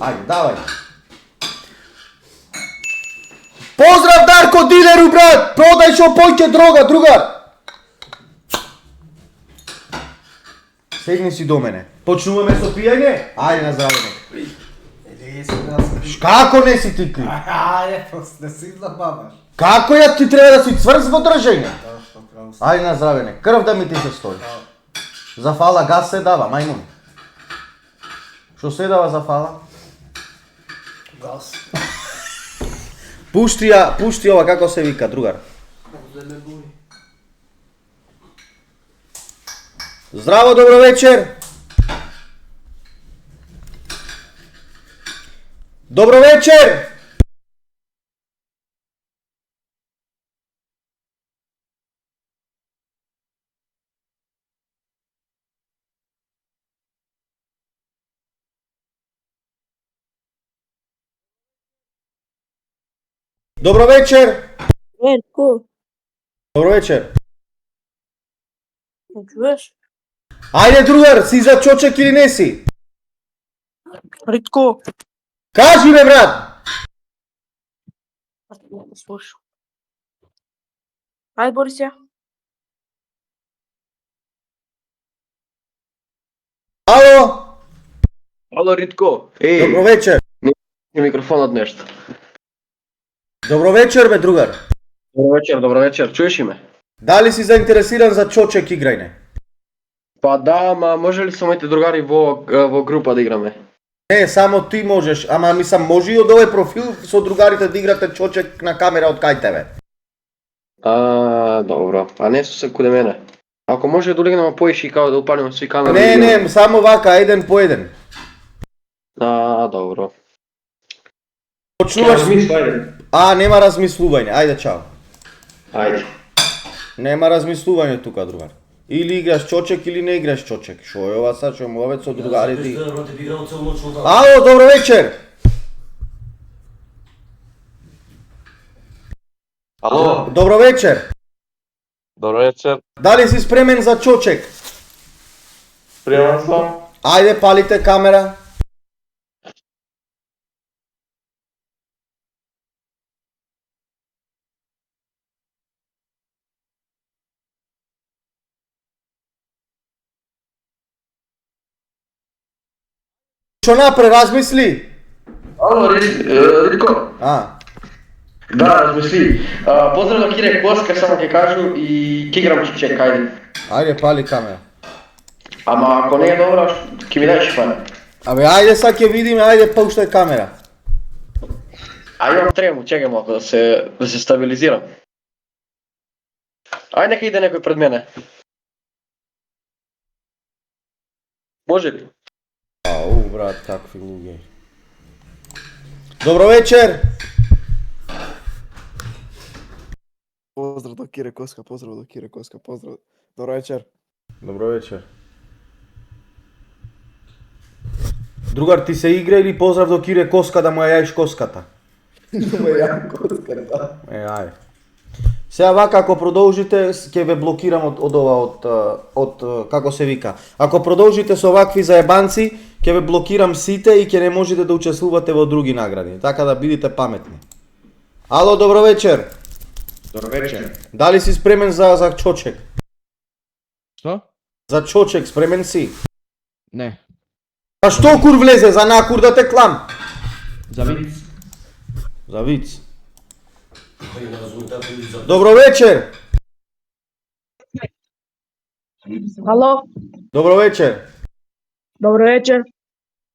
Ајде, давај. Поздрав Дарко дилеру, брат! Продај шо поќе дрога, другар! Сегни си до мене. Почнуваме со пијање? Ајде на здраве. Како не си ти крив? Ајде, не си забаваш. Како ја ти треба да си цврз во држење? Ајде на здраве. Крв да ми ти се стои. За фала газ се дава, мајмун. Што се дава за фала? Газ. Пушти ова, како се вика, другар? Здраво, добро вечер! Добро вечер! Добро вечер! Ко? Добро вечер! Не чуеш? Ајде, другар, си за чочек или не си? Ритко. Кажи бе, брат! Слушам. Ајде, бори се. Ало! Ало, Ритко. Добро вечер! Не микрофонот нешто. Добро вечер, бе, другар! Добро вечер. Чуеш ли ме? Дали си заинтересиран за чочек играјне? Па да, ама може ли со моите другари во група да играме? Не, само ти можеш, ама мислам може и од овој профил со другарите да играте чочек на камера од кај тебе. Добро. А не со се куде мене. Ако може да улегнеме поише и као да упалиме сви камери. Не, само вака, еден по еден. Добро. Почнуваш... ајде. Нема размислување, ајде чао. Ајде. Нема размислување тука, другар. Или играш чочек или не играш чочек. Шо е ова са, што мовец со другарите? Ало, добро вечер! Ало, Добро вечер! добро вечер. Дали си спремен за чочек? Спремен сум. Ајде, палите камера. Што напре, размисли? Ало, Ритко. Да, размисли. Поздрав до Кире Коска, само ќе кажу и ќе играм чек, ајде. Ајде, пали камера. Ама ако не е добро, ќе ми даеш пане. Абе, ајде са ќе видиме, ајде пуштај камера. Имам трему, чекай малку да се стабилизирам. Ајде нека иде некој пред мене. Може ли? Брат, какви луѓе. Добро вечер! Поздрав до Кире Коска, поздрав. Добро вечер. Добро вечер. Другар, ти се игра или поздрав до Кире Коска да му ја јаиш коската? Ајде. Сега вака, ако продолжите, ќе ве блокирам од како се вика. Ако продолжите со вакви заебанци, ќе ве блокирам сите и ќе не можете да учествувате во други награди. Така да бидите паметни. Ало, добро вечер. Добро вечер. Дали си спремен за чочек? Што? За чочек спремен си? Не. А што кур влезе за накур да те клам? За виц. За виц. Добро вечер. Ало, Добро вечер. добро вечер.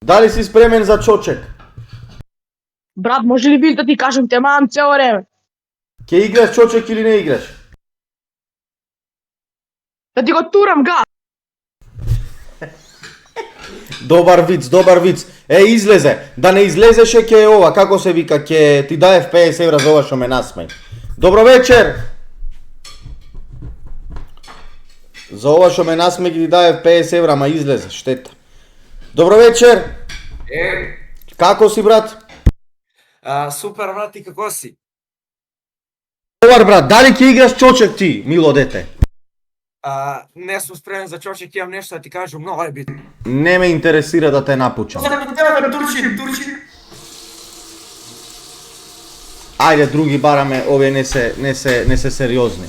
Дали си спремен за чочек? Брат, може ли би да ти кажем, те мам цело време? Ќе играш чочек или не играш? Да ти го турам га. Добар виц. Излезе. Да не излезеше ќе ова, како се вика, ќе ти даде 50 евра за ова што ме насмеј. Добро вечер. За ова што ме насмеј ќе ти даде 50 евра, ма излезе, штета. Добро вечер. Како си, брат? Супер, брат, и како си? Добар, брат, дали ќе играш чочек ти, мило дете? Не сум спремен за Чочек, имам нешто да ти кажам, многу е битно. Не ме интересира да те напучам. Турчин. Ајде, други бараме, овие не се сериозни.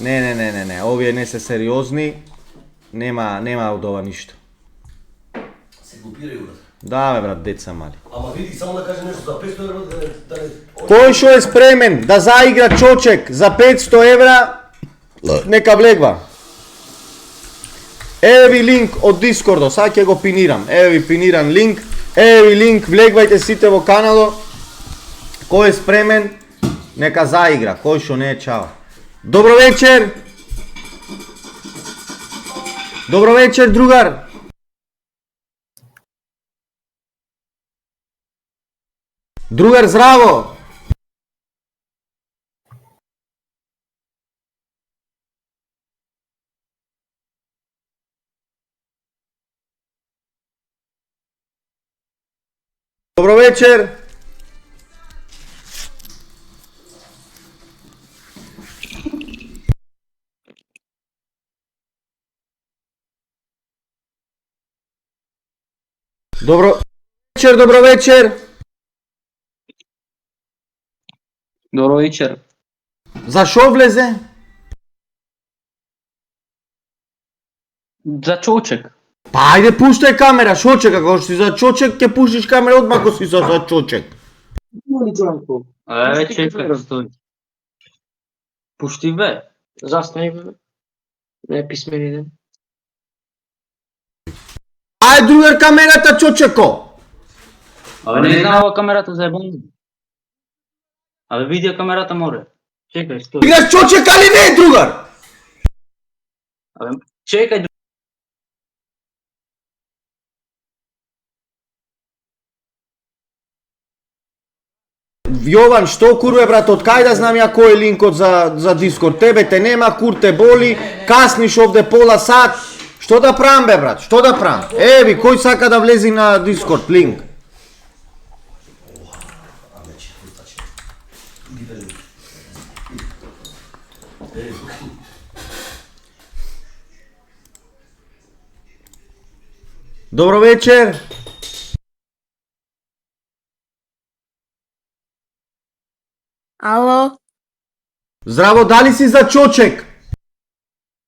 Не, овие не се сериозни. Нема од ова ништо. Се глупирају, брат. Да, бе, брат, деца мали. Ама види, само да кажем нешто за 500 евра да не... Кој што е спремен да заигра Чочек за 500 евра, нека влегва. Еве ви линк од Дискордо, сега ќе го пинирам. Еве ви пиниран линк. Еве ви линк, влегвајте сите во каналот. Кој е спремен, нека заигра. Кој што не е, чао. Добро вечер. Добро вечер, другар. Другар, здраво. Добро вечер. Добро вечер, добро вечер. Добро вечер. За шо влезе? За Чочек. Па ајде пуштај камера, шо чека, ако си за Чочек ќе пуштиш камера одма ако си за Чочек. Еве чекај, стој. Пушти бе. Застани бе. Не писмени ден. Ајде другар камерата Чочеко. Абе не знам ова камерата за ебан. Абе видео камерата море. Чекај, стој. Играш Чочек али не, другар? Абе чекај. Јован, што курве брат, од кај да знам ја кој е линкот за Дискорд? Тебе те нема, кур те боли, касниш овде пола сат. Што да прам бе брат, што да прам? Еви, кој сака да влези на Дискорд линк? Добро вечер. Ало? Здраво, дали си за Чочек?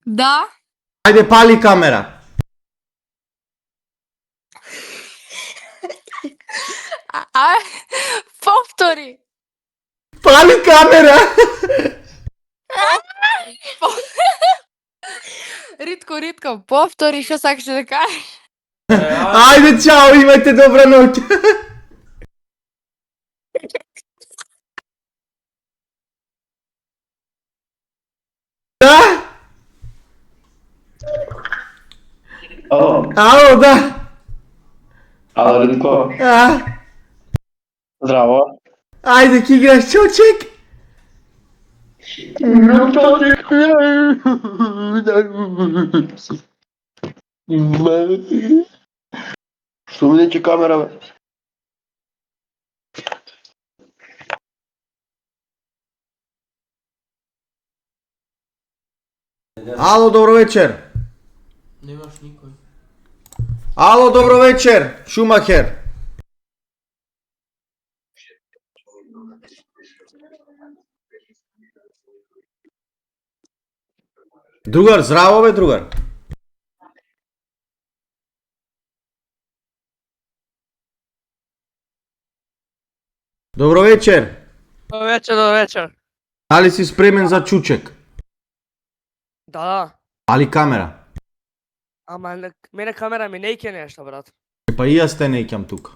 Да? Ајде пали камера. Повтори. Пали камера. Ритко, повтори, што сакаш да кажеш? Ајде, чао, имајте добра ноќ. Да? Ало, Ало, да. ало, Ритко. Здраво. Ајде, ки играш Чочек? Што ми неќе камера, бе? Ало, добро вечер. Немаш никој. Ало, добро вечер, Шумахер. Другар, здраво бе, другар. Добро вечер. Добро вечер. Дали си спремен за Чучек? Да. Али камера. Ама мене камера ми не ике нешто, брат. Па и јас те не икам тука.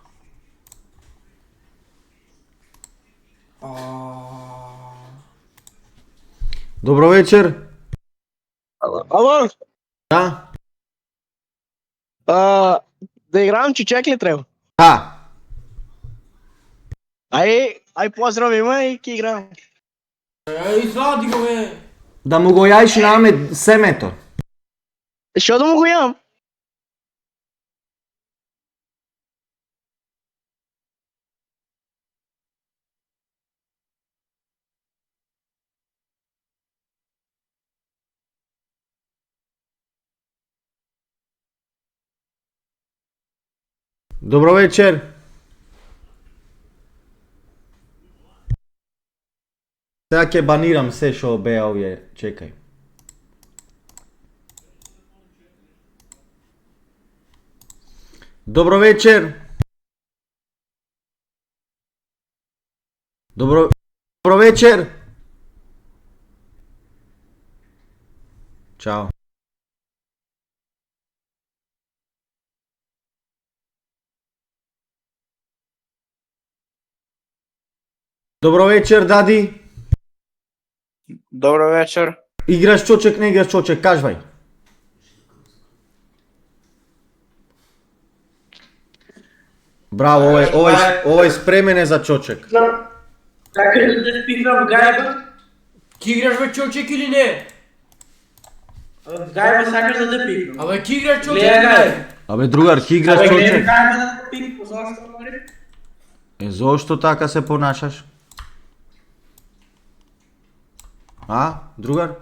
Добро вечер. Ало, Да? да играм Чучек ли треба? Да. Ај поздрав има и ќе играм. Извади го, бе. Да му го јаиш на Амет семето. Што да му го јам? Добро вечер. Сега ќе банирам се што беа овие, чекај. Добро вечер. Добро вечер. Чао. Добро вечер, дади. Добро вечер. Играш чочек, не играш чочек, кажвај. Браво, овој спремен е за чочек. Сакаш да те пикнам гајба? Ки играш бе чочек или не? Гајба сакаш да те пикнам? Абе ки играш чочек или не? Абе другар, ки играш чочек? Гајба да те пикнам, зашто говори? Зошто така се понашаш? А, другар?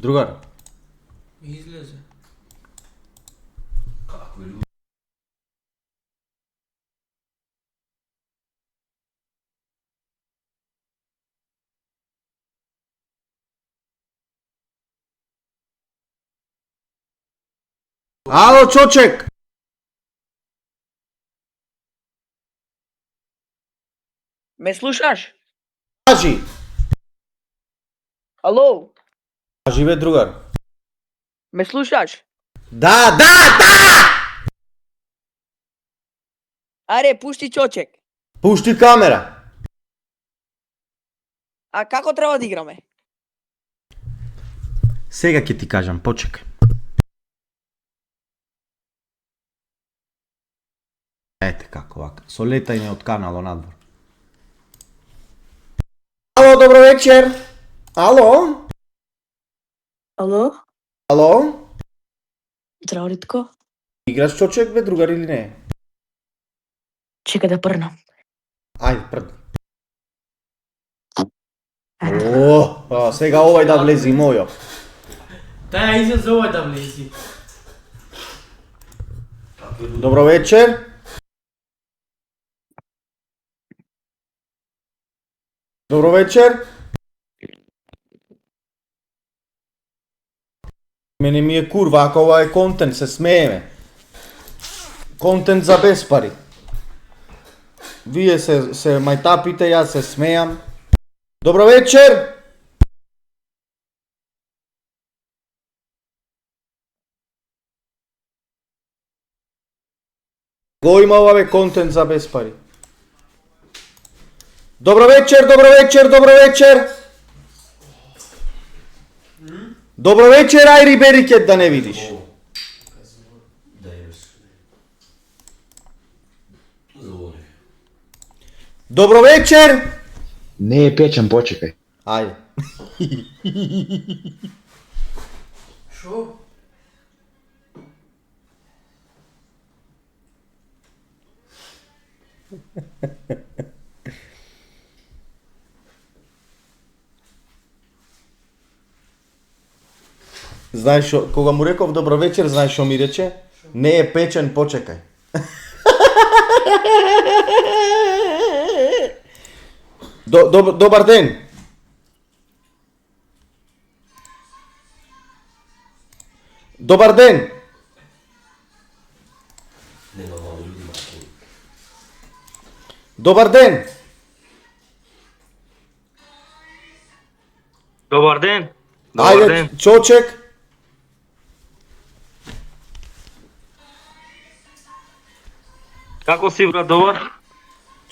Другар? Излезе. Ало, чочек! Ме слушаш? Кажи! Ало? Кажи бе, другар. Ме слушаш? Да! Аре, пушти чочек. Пушти камера. А како треба да играме? Сега ќе ти кажам, почекај. Ете како вака, со летање од канало надвор. Ало, добро вечер. Ало? Ало? Ало? Здраво, Ритко. Играш чочек бе, другар или не? Чекай да прнам. Ајде, прд. О, сега овај да влези мојо. Таја излез за овој да влези. Добро вечер. Добро вечер. Мене ми е курва, ако ова е контент, се смееме. Контент за без пари. Вие се мајтапите, јас се смејам. Добро вечер. Го има ова бе контент за без пари. Добро вечер, добро вечер, добро вечер. Добро вечер, ај риберикет да не видиш. Добро вечер. Не е печен, почекај. Ајде. Шо? Знаеш шо, кога му реков добро вечер, знаеш шо ми рече? Не е печен, почекај. Добар ден. Добар ден. Добар ден. Добар ден. Ајде, чочек. Како си, брат, добар?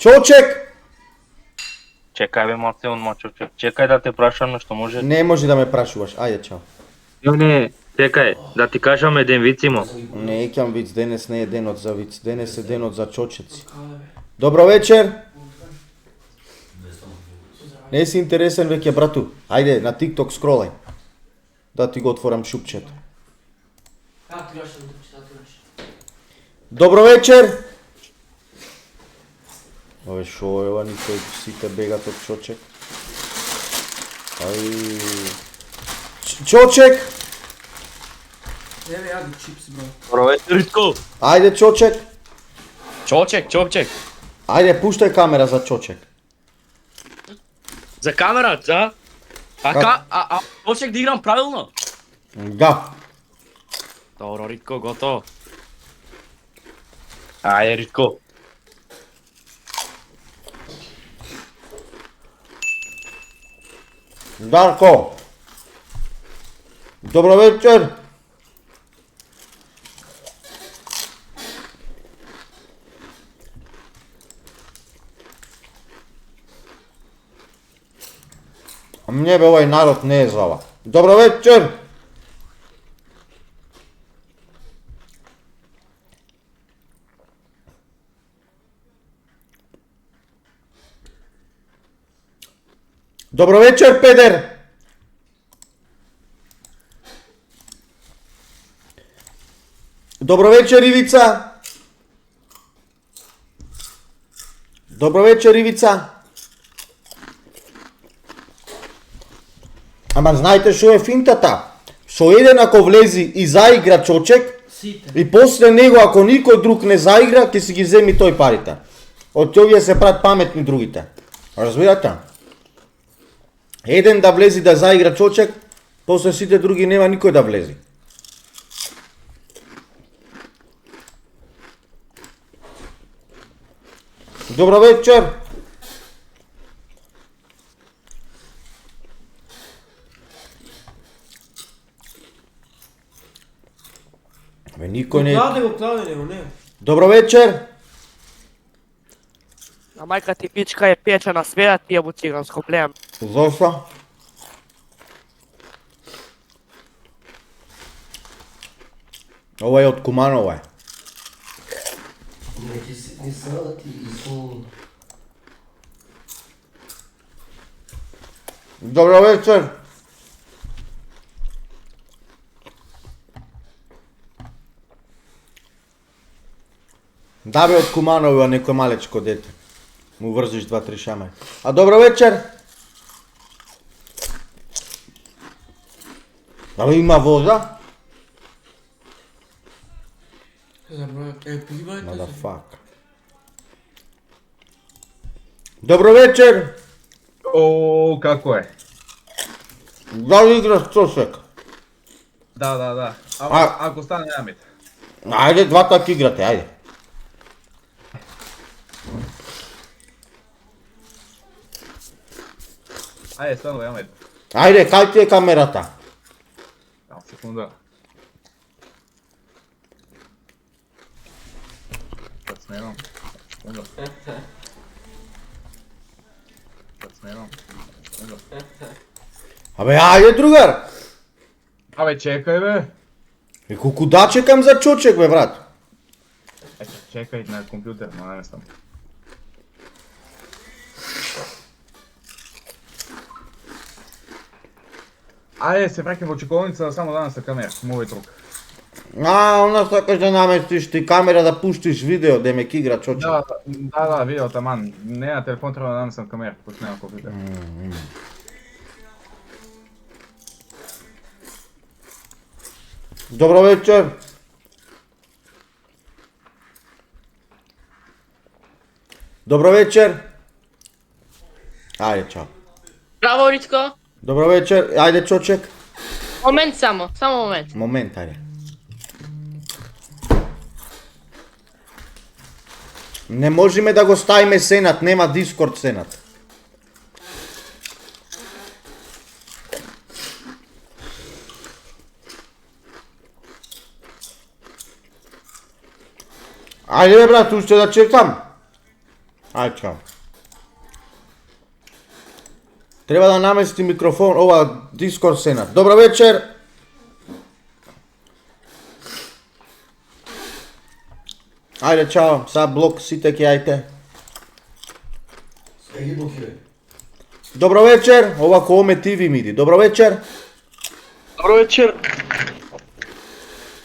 Чочек. Чекај бе, малце, он мачовче. Чекај да те прашам нешто, може? Не може да ме прашуваш. Ајде, чао. Не, чекај, да ти кажам еден виц има. Не икам виц, денес не е денот за виц, денес е денот за чочеци. Добро вечер. Не си интересен веќе, брату. Ајде, на TikTok скролај. Да ти го отворам шупчето. Добро вечер. Ове шо е ова, никој сите бегат од чочек. Ај... Чочек! Еве, јади чипс, бро. Добро вечер, Ритко. Ајде, чочек! Čoček. Ајде, пуштај камера за Чочек. Za kamera, da? A Čoček da igram pravilno? Да. Dobro, Ritko, gotovo. Ajde, Ritko. Дарко. Добро вечер. Мне бе овај народ не е за ова. Добро вечер. Добро вечер, педер. Добро вечер, Ивица. Добро вечер, Ивица. Ама знаете што е финтата? Со еден ако влези и заигра Чочек, и после него ако никој друг не заигра, ќе си ги земи тој парите. Од овие се прават паметни другите. Разбирате? Еден да влези да заигра Чочек, после сите други нема никој да влези. Добро вечер. Бе, никој не... Кладе го, не. Добро вечер. A majka ti pička je pječana svijat, jebu cigansko pleme. Зошто? Ова е од Куманово е. Добро вечер. Да бе од Куманово, а некој малечко дете. Му врзиш 2-3 шамај. А добро вечер. Дали има вода? Motherfucker. Добро вечер. О, како е? Дали играш Чочек? Да. Ако стане јамит. Ајде, двата ќе играте, ајде. Ајде, станува јамит. Ајде, кај ти е камерата? Секунда. Sad smenam. Секунда. Sad smenam. Секунда. Абе, ајде, другар. Абе, чекај бе. И куда чекам за Чочек, бе, брат? Ето, чекај на компјутер, ма наместам. Ајде се враќам во чеколница само да наместам камера, мој друг. Она сакаш да наместиш ти камера да пуштиш видео, да ме ки игра Чочек. Да, видео таман. Не на телефон треба да наместам камера, пошто нема компјутер. Добро вечер. Добро вечер. Ајде, чао. Браво, Ритко. Добро вечер. Ајде, Чочек. Момент само момент. Момент, ајде. Не можеме да го ставиме сенат, нема Дискорд сенат. Ајде бе брат, уште да чекам. Ајде, чао. Треба да намести микрофон, ова Дискорд сенат. Добро вечер. Ајде, чао, са блок сите ќе ајте. Добро вечер, ова Коме ТВ миди. Добро вечер. Добро вечер.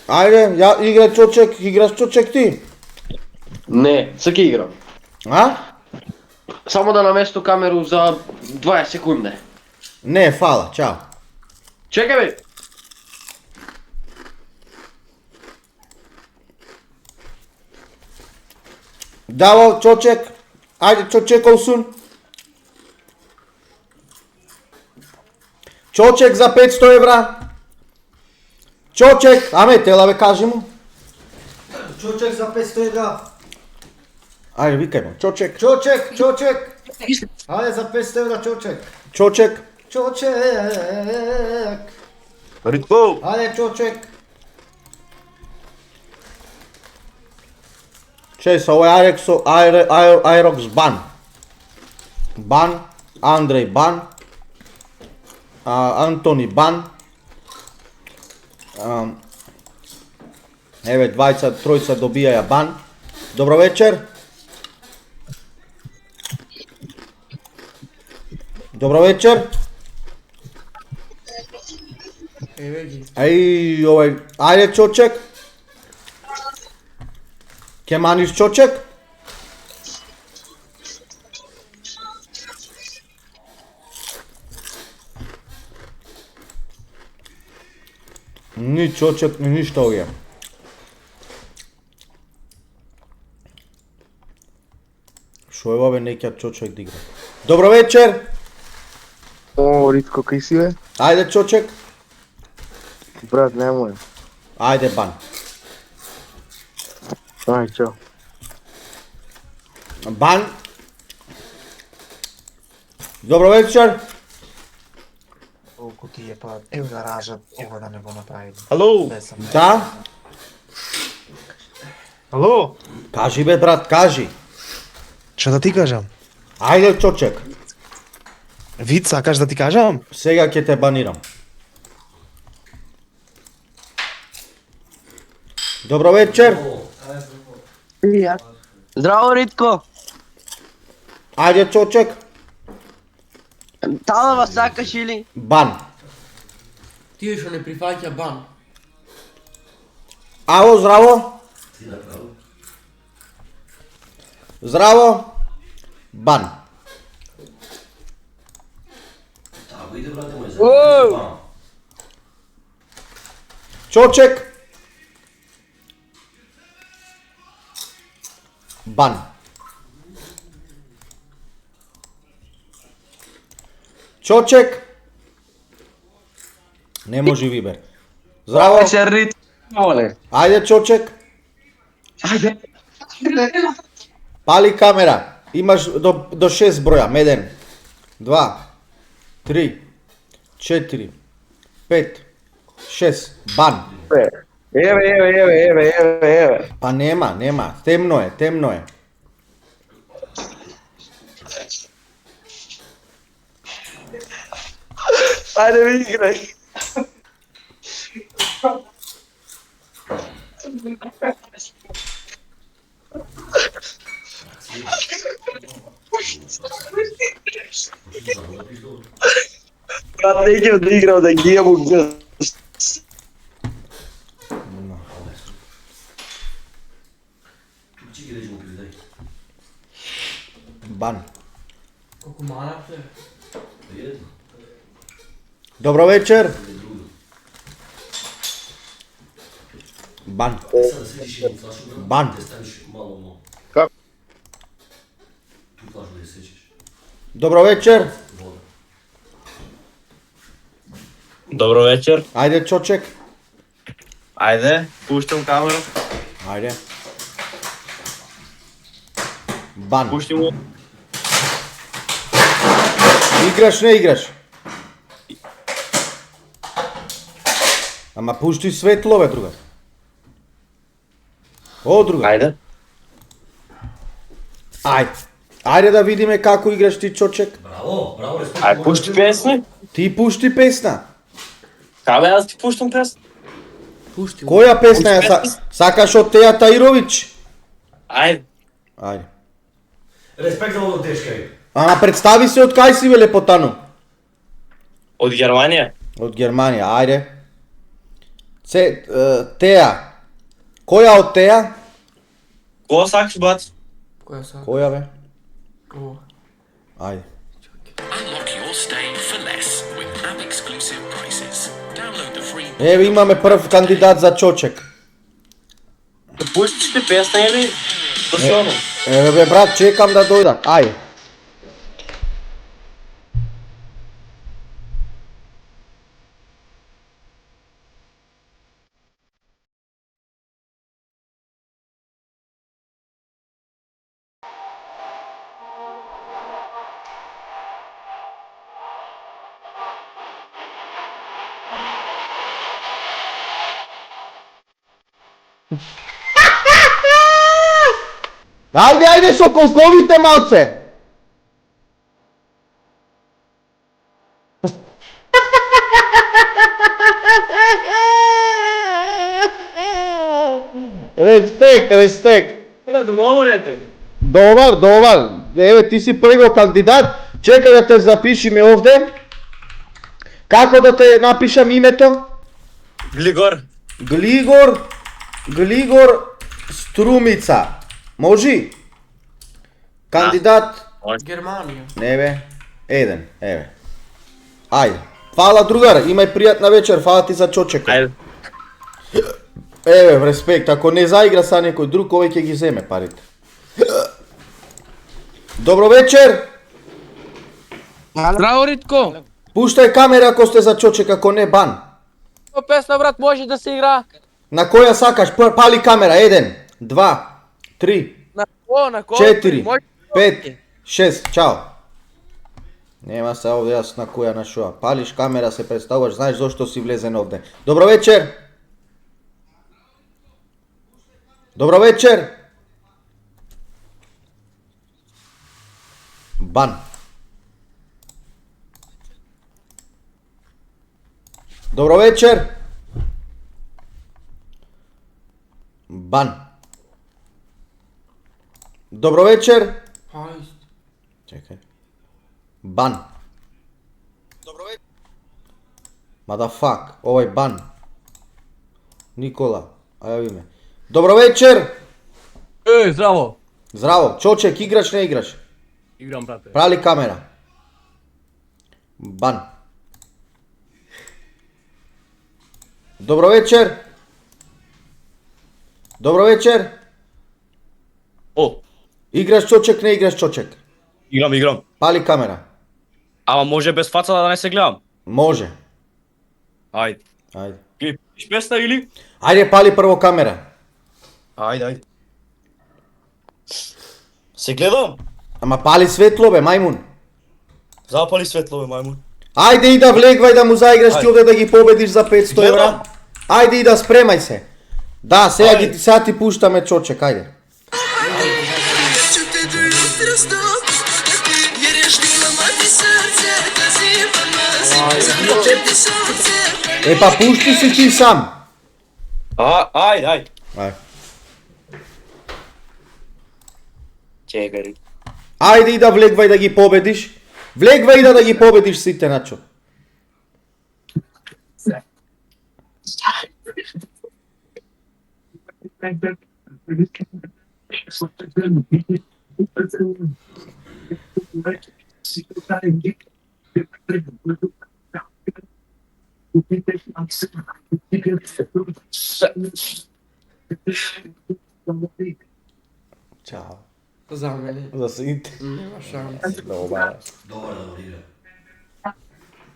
Ајде, ја игра Чочек, играш Чочек ти? Не, се ќе играм. А? Само да наместу камеру за 20 секунди. Не, фала, чао. Чекај бе. Давал Чочек. Ајде Чочек Олсун. Чочек за 500 евра. Чочек, аме тела бе кажи му. Чочек за 500 евра. Ајде викај му. Чочек. Чочек, чочек. Ајде за 500 евра чочек. Чочек. Чочек. Ритко! Ајде чочек. Чеј са овој Аерокс бан. Бан. Андреј бан. Антони бан. Еве, двајца, тројца добијаја бан. Добро вечер. Добро вечер. Ај, овај, ајде Чочек. Ке маниш Чочек? Ни Чочек, ни ништо овие. Шо е ова бе, неќа Чочек да игра. Добро вечер. О, Ритко, кај си бе? Ајде Чочек. Брат, немој. Ајде бан. Ај, чао. Бан. Добро вечер. Колку ти е па, ево да ражат, ова да не го направи. Ало? Да? Ало? Кажи бе брат, кажи. Што да ти кажам? Ајде Чочек. Вид, сакаш да ти кажам? Сега ќе те банирам. Добро вечер. Здраво, Ритко. Ајде Чочек. Талава сакаш или? Бан. Тие што не прифаќа бан. Ало, здраво. Здраво. Бан. Чочек. Бан. Чочек. Не може Вибер. Здраво. Ритко. Моле. Ајде Чочек. Ајде. Пали камера. Имаш до 6 броја. 1, 2, 3, 4, 5, 6. Бан. Еве. Па нема. Темно е. Ајде, ви играј. Брат, неќем да играм, да ги имам гъс. Бан. Колку манапте? Добро вечер. Бан. Бан. Како? Добро вечер. Добро вечер. Ајде Чочек. Ајде, пуштам камера. Ајде. Бан. Пушти му. Играш, не играш? Ама пушти светло бе, другар. О, другар. Ајде. Ајде да видиме како играш ти Чочек. Ај, пушти песни. Ти пушти песна. Кабе, аз ти пуштам песни. Пушти. Која песна е? Сакаш од Теја Таировиќ? Ајде. Ајде. Респект за овој тешка. Ама представи се од кај си бе лепотану? Од Германија. Од Германија, ајде. Теја. Која од Теја? Која сакаш, бат? Која са? Која бе? О. Ајде. Unlock your stay for less with app-exclusive prices. Download the free... Еве имаме прв кандидат за Чочек. Пушти песна или? Еве бе брат, чекам да дојдат. Ајде. Ајде, ајде со позговите малце. Респект. Добар. Еве ти си прво кандидат. Чекај да те запишиме овде. Како да те напишам името? Глигор Струмица. Можи? Кандидат? Германија. Не бе. Еден, еве. Ајде. Фала другар, имај пријатна вечер, фала ти за чочеко. Еве, респект, ако не заигра са некој друг, овој ќе ги земе парите. Добро вечер. Здраво, Ритко! Пуштај камера ако сте за чочек, ако не бан. Песна, брат, може да се игра? На која сакаш? Пали камера. 1, 2, 3, На ко? 4, 5, 6. Чао. Нема се овде јас на која на шоа. Палиш камера, се представуваш, знаеш зошто си влезен овде. Добро вечер. Добро вечер. Бан. Добро вечер. Бан. Добро вечер. Чекај. Бан. Добро вечер. Мадафак, овој бан. Никола, ајави ме. Добро вечер. Здраво! Здраво, Чочек, играш, не играш? Играм, брате. Прали камера. Бан. Добро вечер. Добро вечер. Играш Чочек, не играш Чочек? Играм. Пали камера. Ама може без фаца да не се гледам. Може. Ајде. Клипиш песна или? Ајде, пали прво камера. Ајде. Се гледам. Ама пали светло бе, мајмун. Запали светло бе, мајмун. Ајде и да влегвај да му заиграш ти овде да ги победиш за 500 евра. Ајде и да спремај се. Да, сега ти пуштаме Чочек, ајде. Па пушти си ти сам. Ајде. Чекај. Ајде и да влегвај да ги победиш. Влегвај и да ги победиш сите, Начо. Чао. За мене. За сите. Нема шанс. Добар.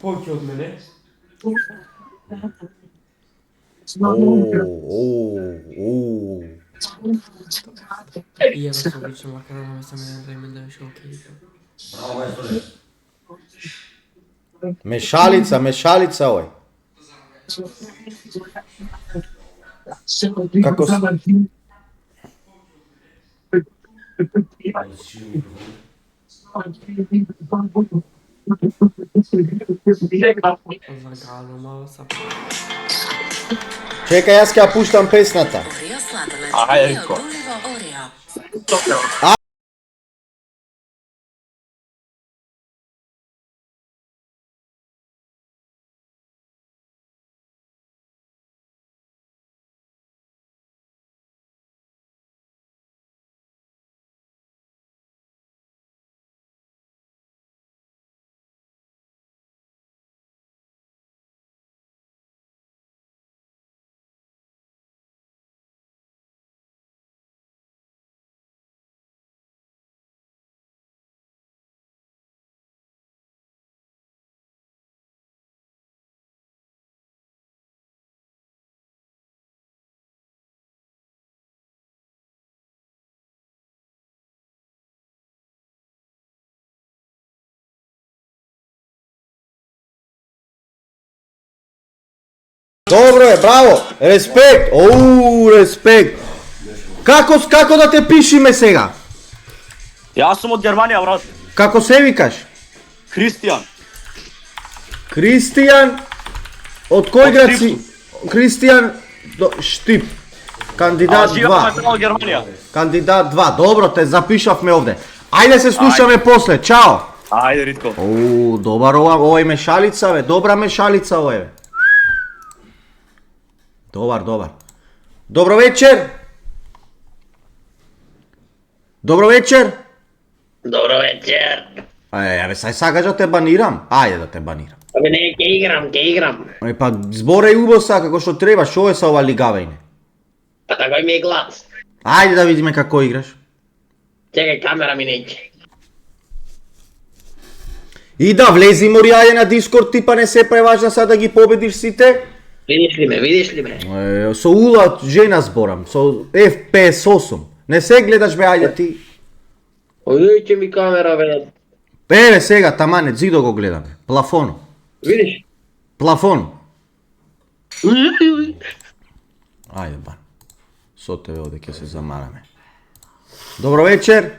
Поќе од мене. И ја се обичам, макар да ме сам еден времен да беше окей. Мешалица ој. Како Загано мало са. Чекај, јас ќе ја пуштам песната. Aia, Добро е, браво! Респект! Оу, респект! Како да те пишиме сега? Јас сум од Германија, брат. Како се викаш? Кристијан. Кристијан, од кој град си? Кристијан Штип. Кандидат 2. Од Германија. Кандидат 2. Добро, те запишавме овде. Ајде се слушаме после. Чао. Ајде, Ритко. Оу, добар ова е мешалица, бе. Добра мешалица ова е, бе. Добар. Добро вечер. Добро вечер. Абе, сај сакаш да те банирам? Ајде да те банирам. Абе не, ке играм. Па зборај убоса како што треба, шо е са ова лигавање? А такој ми е глас. Ајде да видиме како играш. Чекај, камера ми неќе. И да влези Моријаје на Дискорд, типа не се преважна сега да ги победиш сите. Видиш ли ме? Со ула жена зборам, со FPS 8. Не се гледаш бе, ајде ти. Ојде ми камера, бе. Еве сега, тамане, зидо го гледаме. Плафон. Видиш? Плафон. Ајде бан. Со тебе овде ќе се замараме. Добро вечер.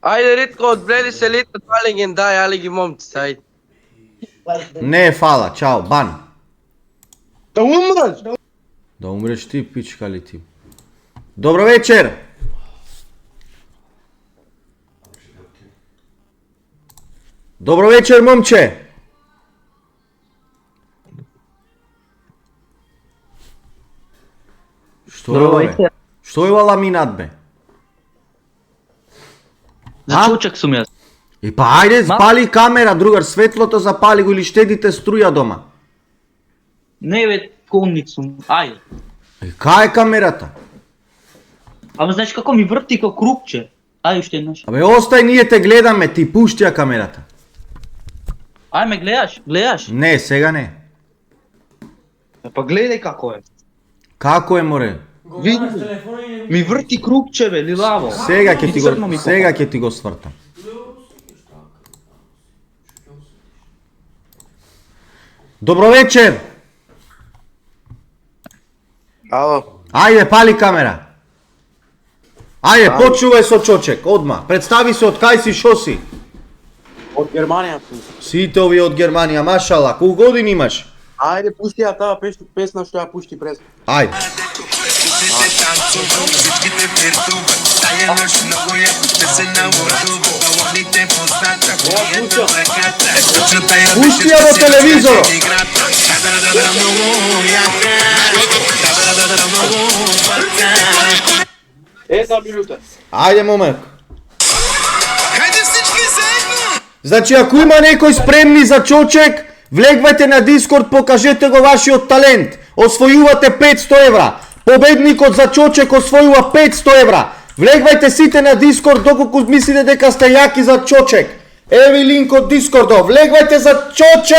Ајде, Ритко, одбрели се лита, това легендај, али ги момци, ајде. Не, фала, чао, бан. Да умреш! Да умреш ти, пичка ли ти? Добро вечер. Добро вечер, момче. Што е ова, бе? Што е ова ламинат, бе? За чучек сум јас. И па ајде, спали камера, другар, светлото запали го или штедите струја дома. Не бе, конник сум. Ајде. Кај е камерата? Абе знаеш како ми врти како крупче. Ајде уште еднаш. Абе, остај, ние те гледаме, ти пушти ја камерата. Ај ме гледаш? Не, сега не. Па гледај како е. Како е, море? Види, ми врти крупче, бе, лилаво. Сега ќе ти го свртам. Добро вечер. Ало. Ајде, пали камера. Ајде, почувај со Чочек, одма. Представи се од кај си, шо си? Од Германија сум. Сите овие од Германија, машала. Колку години имаш? Ајде, пусти ја таа песна што ја пушти през. Ајде. Пусти ја во телевизорот. Една минута. Ајде, момек. Значи, ако има некој спремни за Чочек, влегвајте на Дискорд, покажете го вашиот талент. Освојувате 500 евра. Победникот за Чочек освојува 500 евра. Влегвајте сите на Дискорд доколку мислите дека сте јаки за Чочек. Еви линк од Дискордо. Влегвајте за Чочек!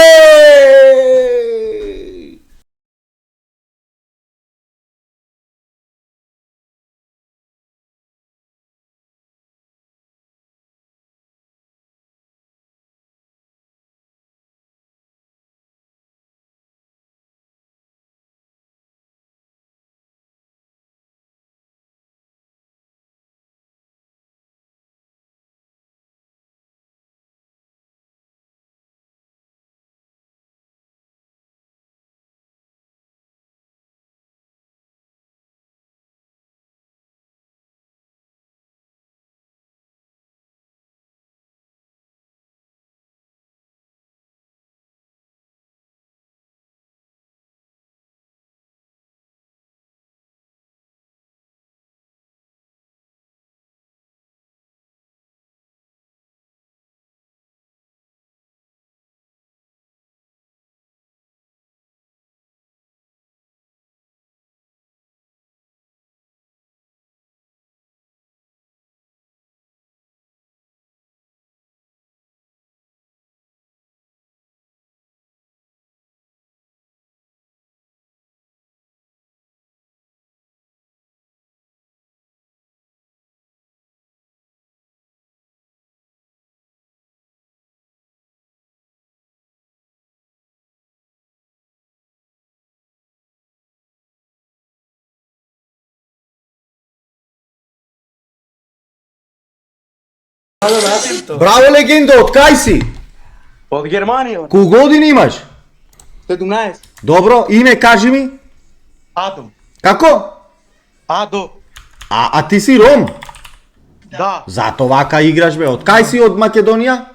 Браво, легендо, од кај си? Од Германија. Колку години имаш? 17. Добро, име кажи ми. Адом. Како? Адо. А ти си Ром? Да. Зато вака играш бе. Од кај си од Македонија?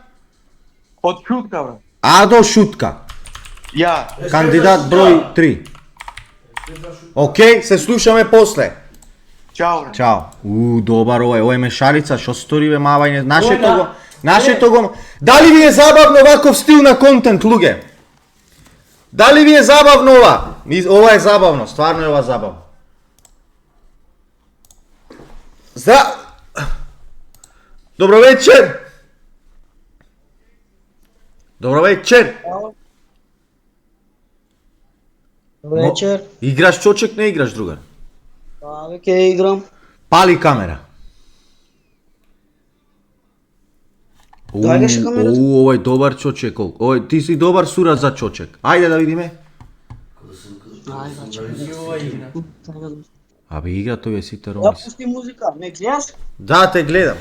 Од Шутка, брат. Адо Шутка. Ја. Кандидат број 3. Океј, се слушаме после. Чао, брат. Чао. Добар ова е мешалица, шо стори бе мавање, нашето го. Дали ви е забавно ваков стил на контент, луѓе? Дали ви е забавно ова? Ова е забавно, стварно е ова забавно. Добро вечер. Добро вечер. Добро вечер. Играш чочек, не играш, другар? Веќе играм. Пали камера. Дајдеш камера? Овој добар чочек. Овој ти си добар сурат за чочек. Ајде да видиме. Абе игра тој е сите Да ромис. пусти музика, ме гледаш? Да, те гледам.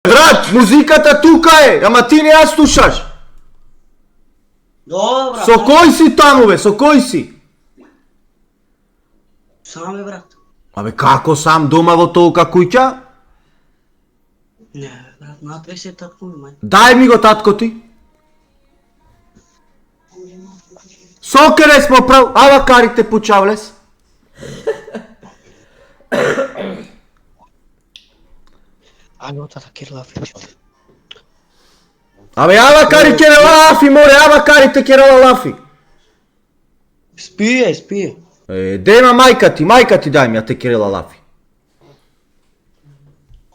Брат, музиката тука е, ама ти не ја слушаш. Добра. Со кој си таму бе, со кој си? Сам бе, брат. Абе како сам дома во толка куќа? Не, брат, натре се татко ми, мај. Дај ми го татко ти. Сокере смо прав, ала карите пучавлес. Ало, тата Кирила Фичо. Абе ала кари керела лафи, море, ала карите керела лафи. Спие, спие. Дема мајка ти дај ми, а те керела лафи.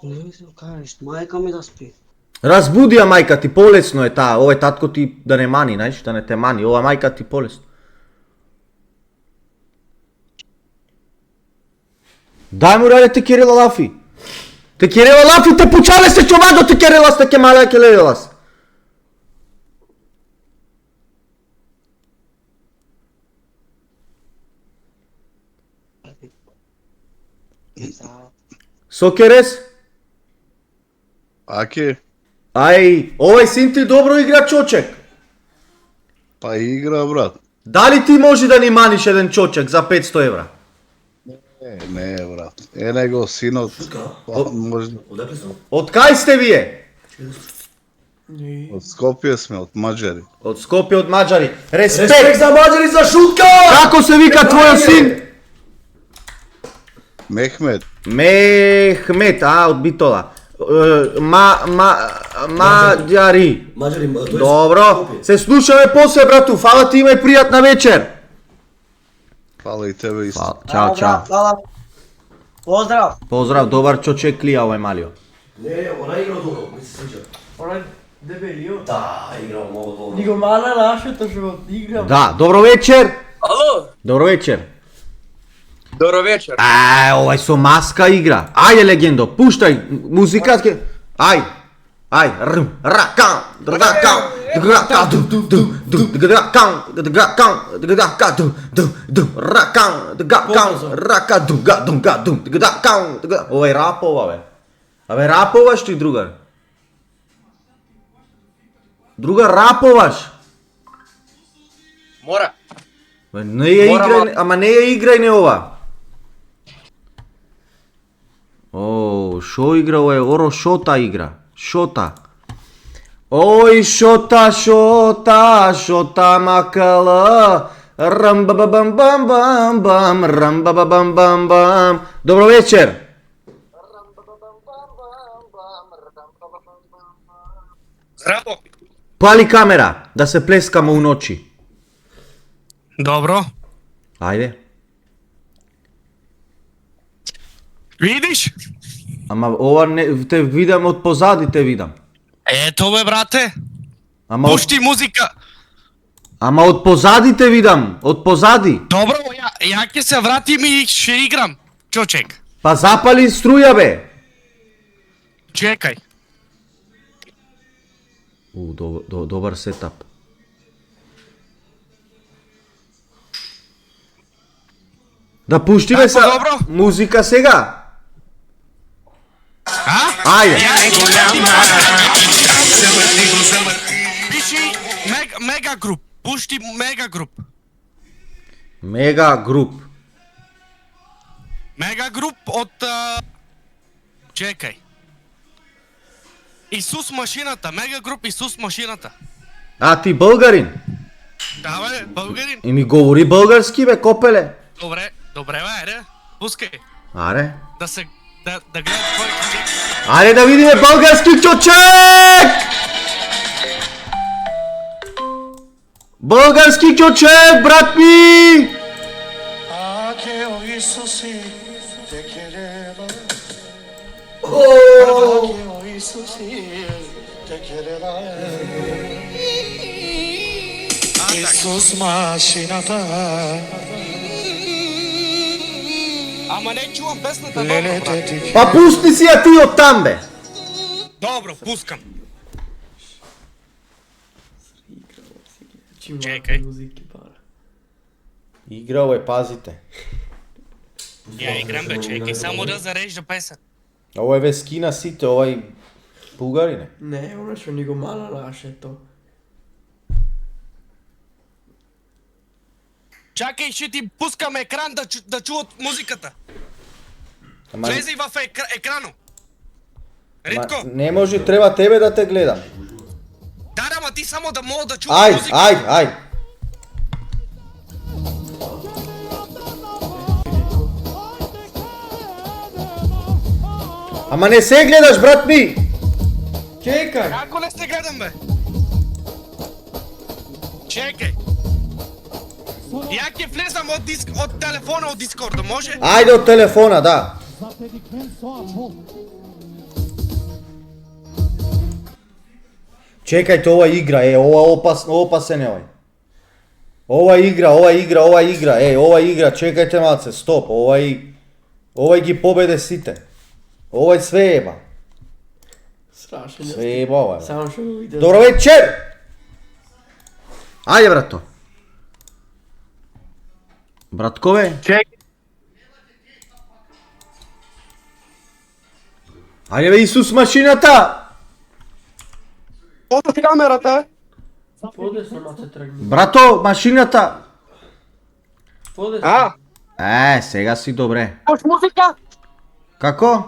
Не ми се кажеш, мајка ми да спи. Разбуди ја мајка ти, полесно е таа, овој татко ти да не мани, знаеш, да не те мани, ова мајка ти полесно. Дај му раде те керела лафи. Те керела лафи, те пучале се човадо, те керелас, те кемале келелас. Сокерес? Аке, Ај, овој син ти добро игра чочек. па игра, брат. Дали ти може да ни маниш еден чочек за 500 евра? Не, брат. Него синот. Може. Од кај сте вие? Од Скопје сме, од Маđари. Од Скопје, од Маđари. Респект! Респект за Маđари, за Шутка! Како се вика твојот син? Мехмет. Мехмет, од Битола. Маđари. Маđари, Добро. Се слушаме после, брату. Фала ти, имај пријатна вечер. Фала и тебе исто. Чао, чао. Поздрав. Поздрав, добар чочек ли овој малио? Не, она играл долго, ми се свиđа. Онај дебелио. Да, играл много долго. Ни го мана нашето живот, играм. Да, добро вечер. Ало, Добро вечер. добро вечер. Овај со маска игра. Ајде, легендо, пуштај музикатке. Ај. Рм, ракам, дракам, дракам, дракам, Овај рапова бе. Абе раповаш ти, другар? Другар, раповаш? Мора. Не ја играј, ама не ја играј не ова. Шо игра ова е? Оро шота игра. Шота. Ой, шота, шота, шота макала. Рам-ба-ба-бам-бам-бам, рам-ба-ба-бам-бам-бам. Добро вечер. Здраво. Пали камера, да се плескаме у ночи. Добро. Ајде. Видиш? Ама ова не, те видам од позади те видам. Ето бе, брате. Ама од, Пушти музика. ама од позади те видам, од позади. Добро, ја ќе се вратим и ќе играм, чочек. Па запали струја бе. Чекај. Добар сетап. Да пуштиме Како, са добро? музика сега. А? Ајде. Пиши мега груп. Пушти мега груп. Мега груп. Мега груп од... Чекај. Исус машината. Мега груп Исус машината. А ти българин? Да бе, българин. И ми говори български бе, копеле. Добре, добре бе, ајде. Пускај. Аре. Да се... Да гледат кој ќе... Аре да видиме български чочек! Български чочек, брат ми! Исус машината. Ама не чувам песната добро, брат. Па пусти си ја ти од там бе. Добро, пускам. Чекај. Играл е, пазите. Ја играм бе, чекај, само да зарежда песен. Ова е вескина сите, овај бугарине. Не, оно што ни го мала наше то. Чакај, ќе ти пускам екран да чуват музиката. Ама Влезеј во екрано. Ритко. не може, треба тебе да те гледам. Да, ама ти само да мога да чуваш Ај, музика. ај. Ама не се гледаш, брат ми! Чекај! Како не се гледам бе? Чекај. Ја ќе влезам од телефона од Дискордо, може? Ајде од телефона, да. Чекајте, ова игра, ова опасен е овај. Ова игра, чекајте малце, стоп, овај ги победе сите. Овај све еба. Страшно. Све еба ова. Само што го видам. Добро вечер! Ајде, брато. Браткове? Ајде бе, Исус машината! Ото ти камерата, Подесно ма се тргни. Брато, машината! Подесно. Сега си добре. Чуваш музика? Како?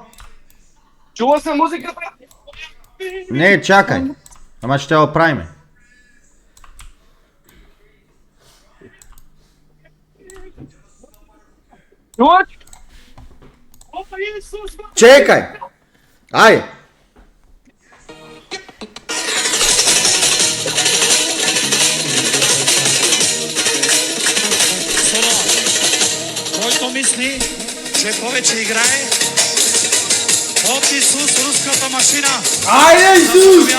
Чува се музиката? Не, чакај. Ама ќе ја оправиме. Чуваш? Чекај! Ајде! Който мисли, че повече играе, от Исус руската машина. Ајде, Исус!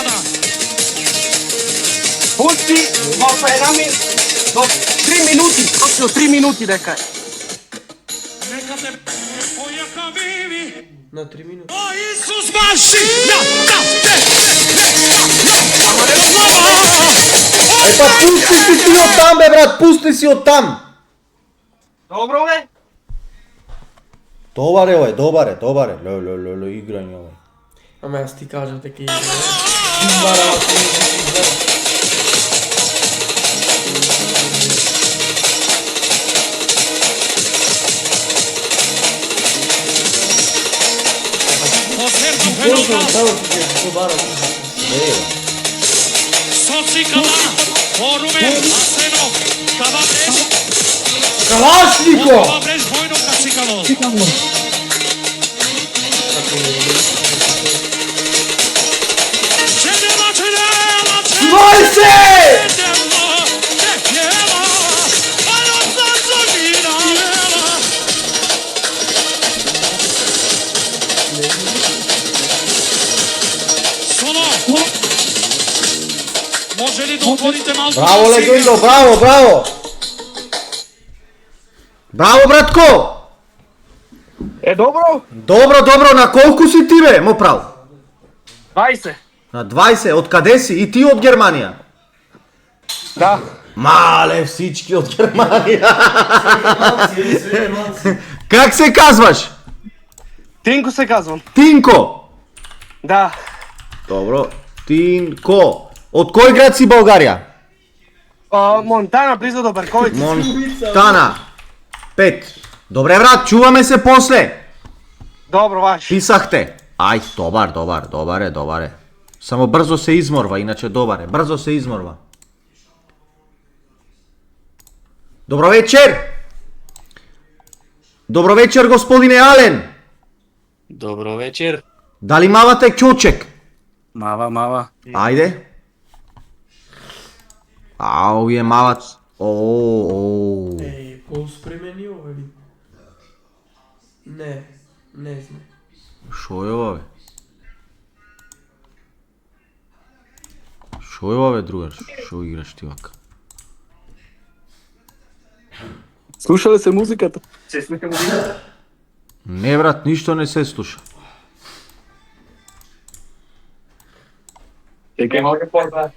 Пусти во една до 3 минути, точно 3 минути дека. Нека те појака биви. На 3 минути. О, Исус машина! Ај па пусти си ти од там бе, брат, пусти си од там! Добро бе? Добар е овај, добар е. Ле, играње овај. Ама јас ти кажам дека игра. Посердам фенота. Калашников! Браво, легендо, браво, браво! Браво, братко! Добро? Добро, на колку си ти бе, мо право? 20. На 20, од каде си? И ти од Германија? Да. Мале, всички од Германија. Как се казваш? Тинко се казвам. Тинко? Да. Добро, Тинко. Од кој град си Българија? Монтана, близо до Берковица. Монтана. 5. Добре брат, чуваме се после. Добро, ваш. Писахте. Ај, добар е. Само брзо се изморва, иначе добар е. Брзо се изморва. Добро вечер. Добро вечер, господине Ален. Добро вечер. Дали мавате ќочек? Мава. Ајде. Овие мават. Ооо. По-спремени ова ви. Не знам. Шо е ова бе? Шо е ова бе, другар? Шо играш ти вака? Слуша ли се музиката? Не брат, ништо не се слуша. Чекај малку по-брат.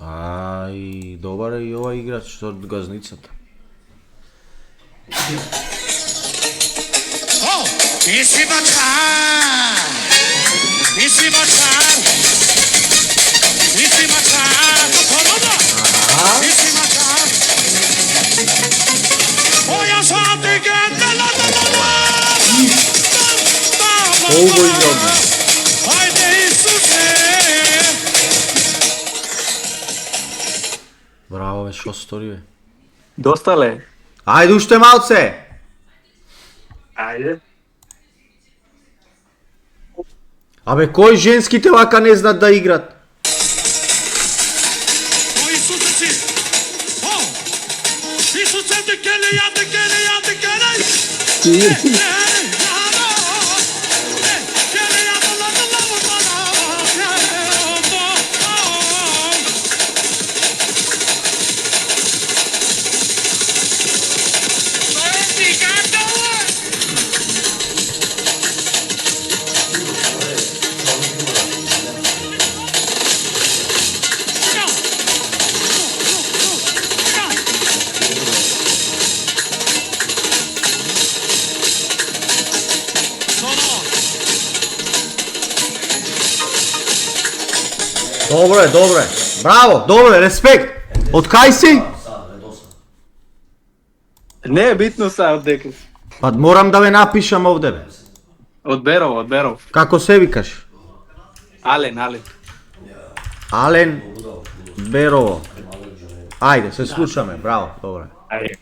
Ај, добар е и ова играч од газницата. Ти си бачар! До порода! Ти си бачар! Оја сати генде ла ла ла ла! Колко играч? Ајде Исусе! Браво бе, шо стори бе? Доста ле. Ајде уште малце! Ајде. Абе, кој женските вака не знаат да играт? О Исусе си! О! Исусе те келе, ја те келе! Добро е. Браво, добро е, респект. Од кај си? Не е битно са од дека. Па морам да ве напишам овде бе. Од Беров. Како се викаш? Ален. Ален Берово. Ајде, се слушаме, браво, добро е. Ајде.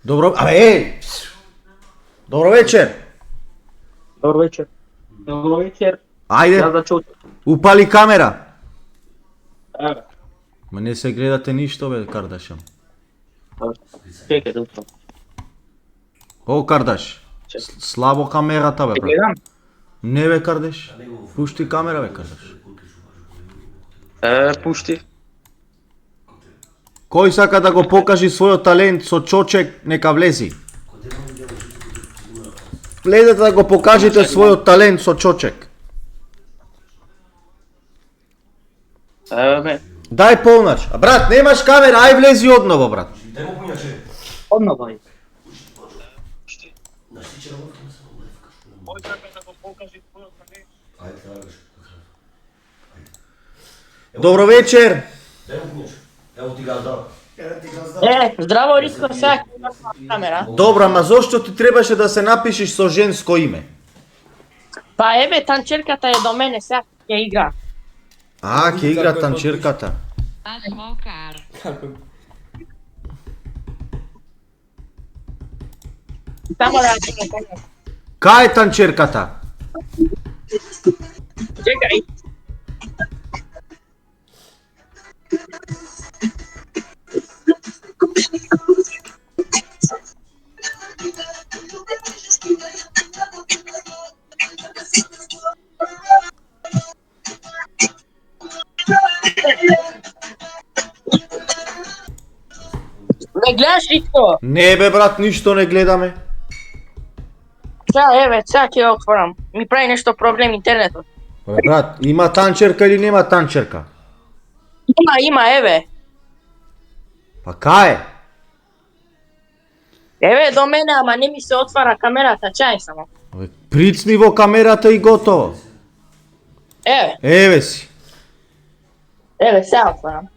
Добро, Добро вечер. Добро вечер. Ајде, упали камера. Еве. Ма не се гледате ништо бе, Кардашан. Чекај, добро. О, Кардаш. Слабо камерата бе, брат. Гледам. Не бе, Кардаш. Пушти камера бе, Кардаш. Пушти. Кој сака да го покажи својот талент со чочек, нека влези. Влезете да го покажете својот талент со чочек. Еве. Дај полнач. Брат, немаш камера, ај влези одново, брат. Одно бај. Добро вечер. Здраво, Риско, сега камера. Добро, ама зошто ти требаше да се напишеш со женско име? Па еве, танчерката е до мене, сега ќе игра. А, ќе игра танчерката. Само да ја Кај е танчерката? чекај. Не гледаш Риско? Не бе брат, ништо не гледаме. Сега, еве, сега ќе ја отворам. Ми прави нешто проблем интернетот. Бе брат, има танчерка или нема танчерка? Има, еве. Па кај е? Еве до мене, ама не ми се отвара камерата, чај само. Бе, прицни во камерата и готово. Еве, Еве си. еве, сега отварам.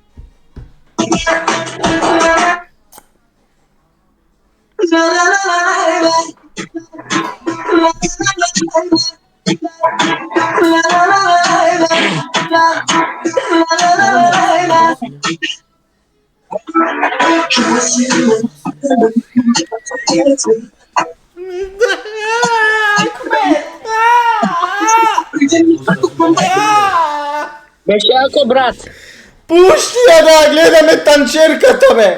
Беше јако, брат. Пушти ја да гледаме танчерката бе.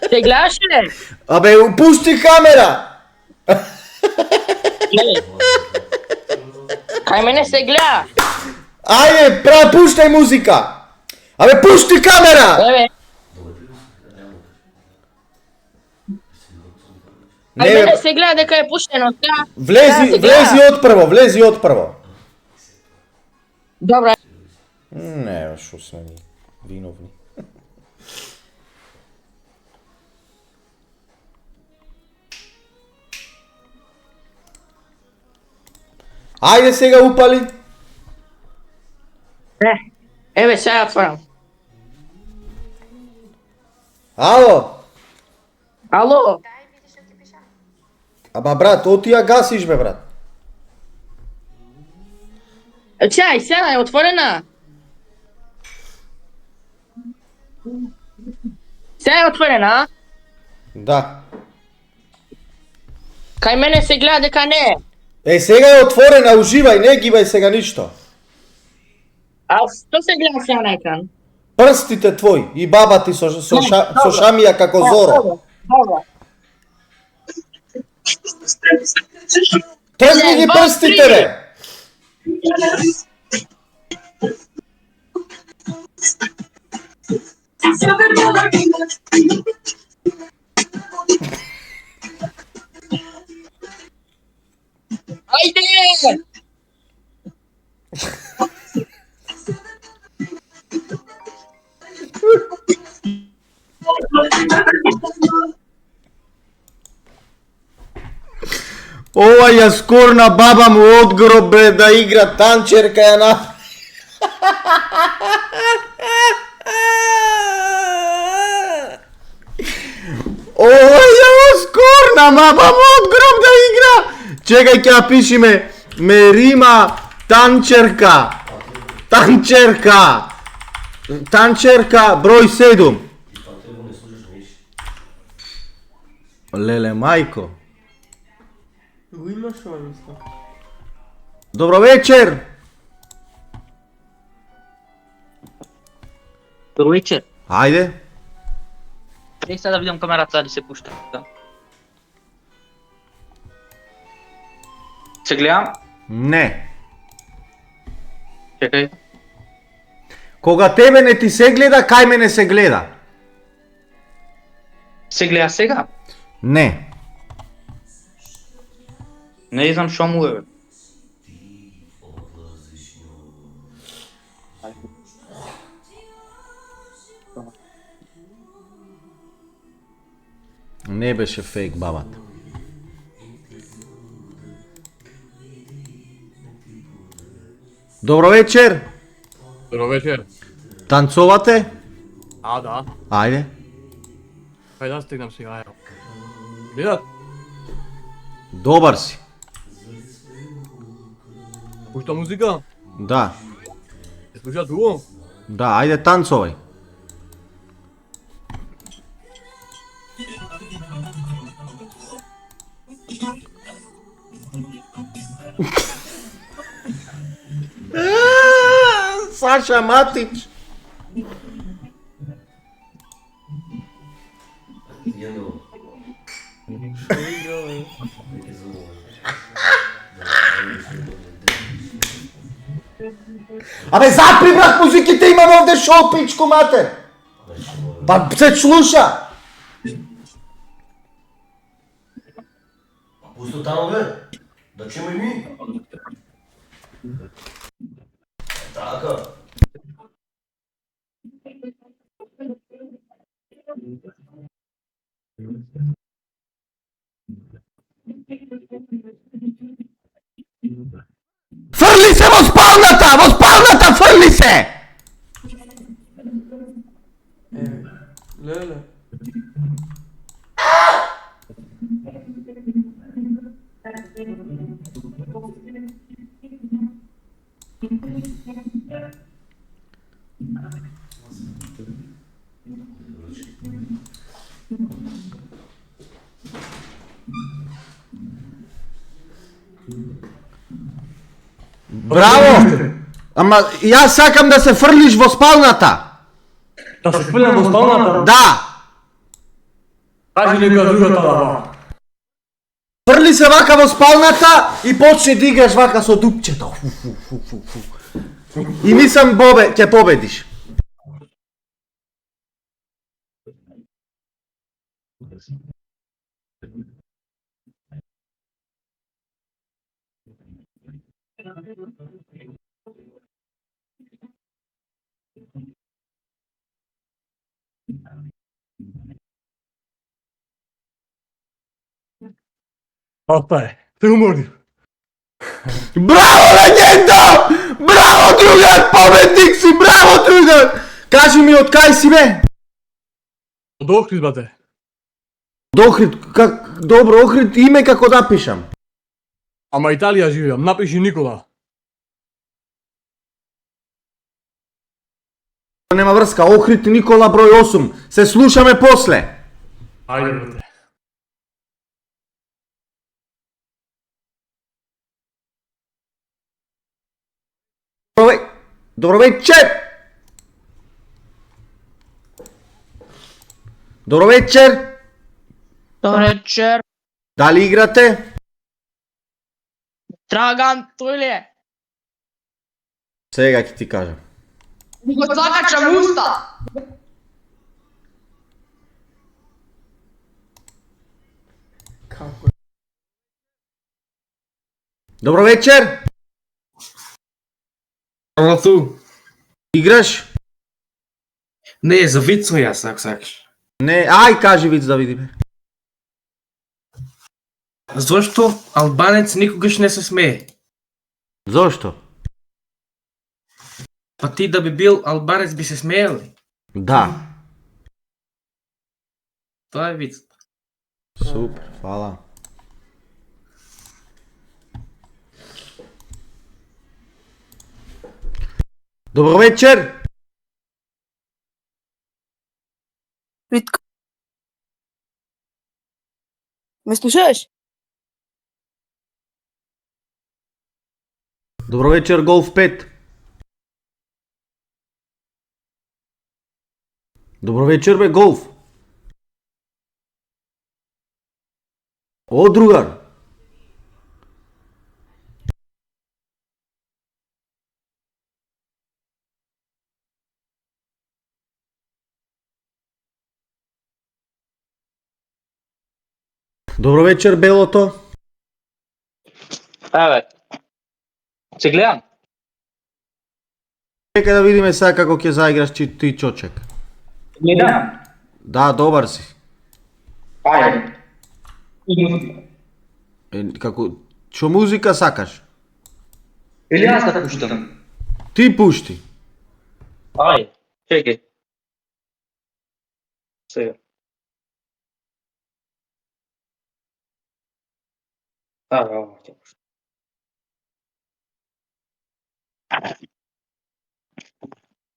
Те гледаш ли? Абе, пусти камера. Кај мене се гледа. Ајде, пуштај музика. Абе, пусти камера. Еве. Не, Кај мене бе, се гледа дека е пуштено, сега. влези од прво. Добро. Не, шо сме ни виновни. Ајде сега упали. Еве, сега ја отварам. Ало. Ало? Ама брат, оти ја гасиш бе брат. Чај, сега е отворена. Сега е отворена, а? Да. Кај мене се гледа дека не е. Е, сега е отворена, уживај, не гибај сега ништо. А што се гледа сега на екран? Прстите твои и баба ти со шамија како Зоро. Добро. Тргни ги прстите бе. Ајде! Ова ја скорна баба му од гроб бе да игра танчерка ја на. Ова ја скорна баба му од гроб да игра. Чекај ќе ја пишиме Мерима танчерка. Танчерка. Танчерка број 7. Леле мајко. Го имаш ова мисла. Добро вечер. Добро вечер. Ајде. Чекай сега да видам камерата дали се пушта. Да. Се гледам? Не. Чекај. Кога тебе не ти се гледа, кај мене се гледа? Се гледа сега? Не. Не знам што му е бе. Не беше фейк бабата. Добро вечер. Добро вечер. Танцувате? А, да. Ајде. Кај да стигнам сега, ево. Видат? Добар си. Пушта музика? Да. Се слуша туго? Да, ајде танцувај. Саша Матич. Абе запри брат музиките, имам овде шоу, пичку матер. Па се слуша. Пусто тамо бе, да чуем и ми. Така. Фрли се во спалната, фрли се! Леле. Браво! Ама јас сакам да се фрлиш во спалната. Да се фрлям во спалната? Да! Кажи нека другата лава. Фрли се вака во спалната и почни да играш вака со дупчето. И мислам, Бобе, ќе победиш. Опа е, се уморив. Браво, легенда! Браво, другар! Победник си! Браво, другар! Кажи ми, од кај си, бе? Од Охрид, бате. Од Охрид, как... Добро, Охрид, име како да пишам. Ама Италија живеам, напиши Никола. Нема врска, Охрид Никола број 8. Се слушаме после. Ајде, бате. Добро вечер! Добро вечер! Добро вечер. Дали играте? Драган, тој ли е? Сега ќе ти кажам. Го закачам уста. Добро вечер! Ама ту. Играш? Не, за вид сум јас, ако сакаш. Не, ај кажи виц да видиме. Зошто албанец никогаш не се смее? Зошто? Па ти да би бил албанец би се смеел ли? Да. Тоа е вицот. Супер, фала. Добро вечер! Витко. Ме слушаш? Добро вечер, Голф 5. Добро вечер, бе, Голф. О, другар. Добро вечер, Белото. Еве. Се гледам. Нека да видиме сега како ќе заиграш ти Чочек. Гледам. Да, добар си. Ајде. Како, што музика сакаш? Или јас да пуштам? Ти пушти. Ајде, чекај. Сега. Ова ќе пуштам.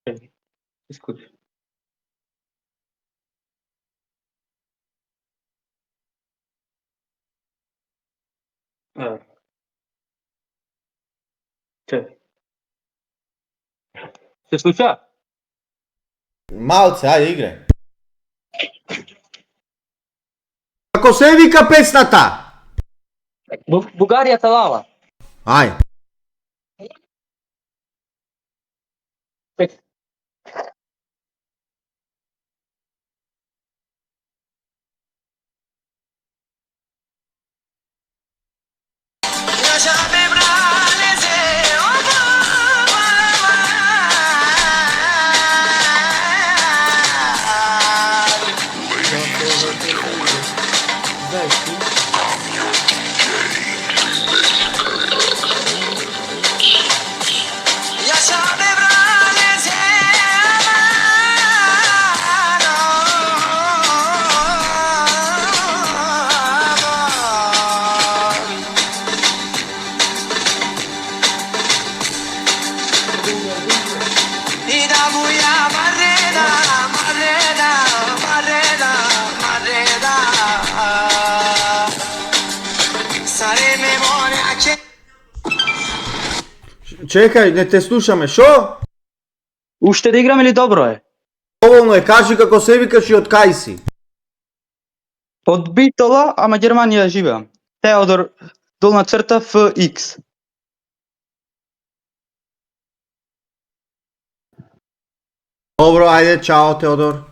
Чекај, искуси. Чекај. Се случа? Малце, ајде играј. Како се вика песната? Бугарија талала. Ај. Чекај, не те слушаме, шо? Уште да играме или добро е? Доволно е, кажи како се викаш и од кај си. Од Битола, ама Германија живеам. Теодор, долна црта, FX. Добро, ајде, чао, Теодор.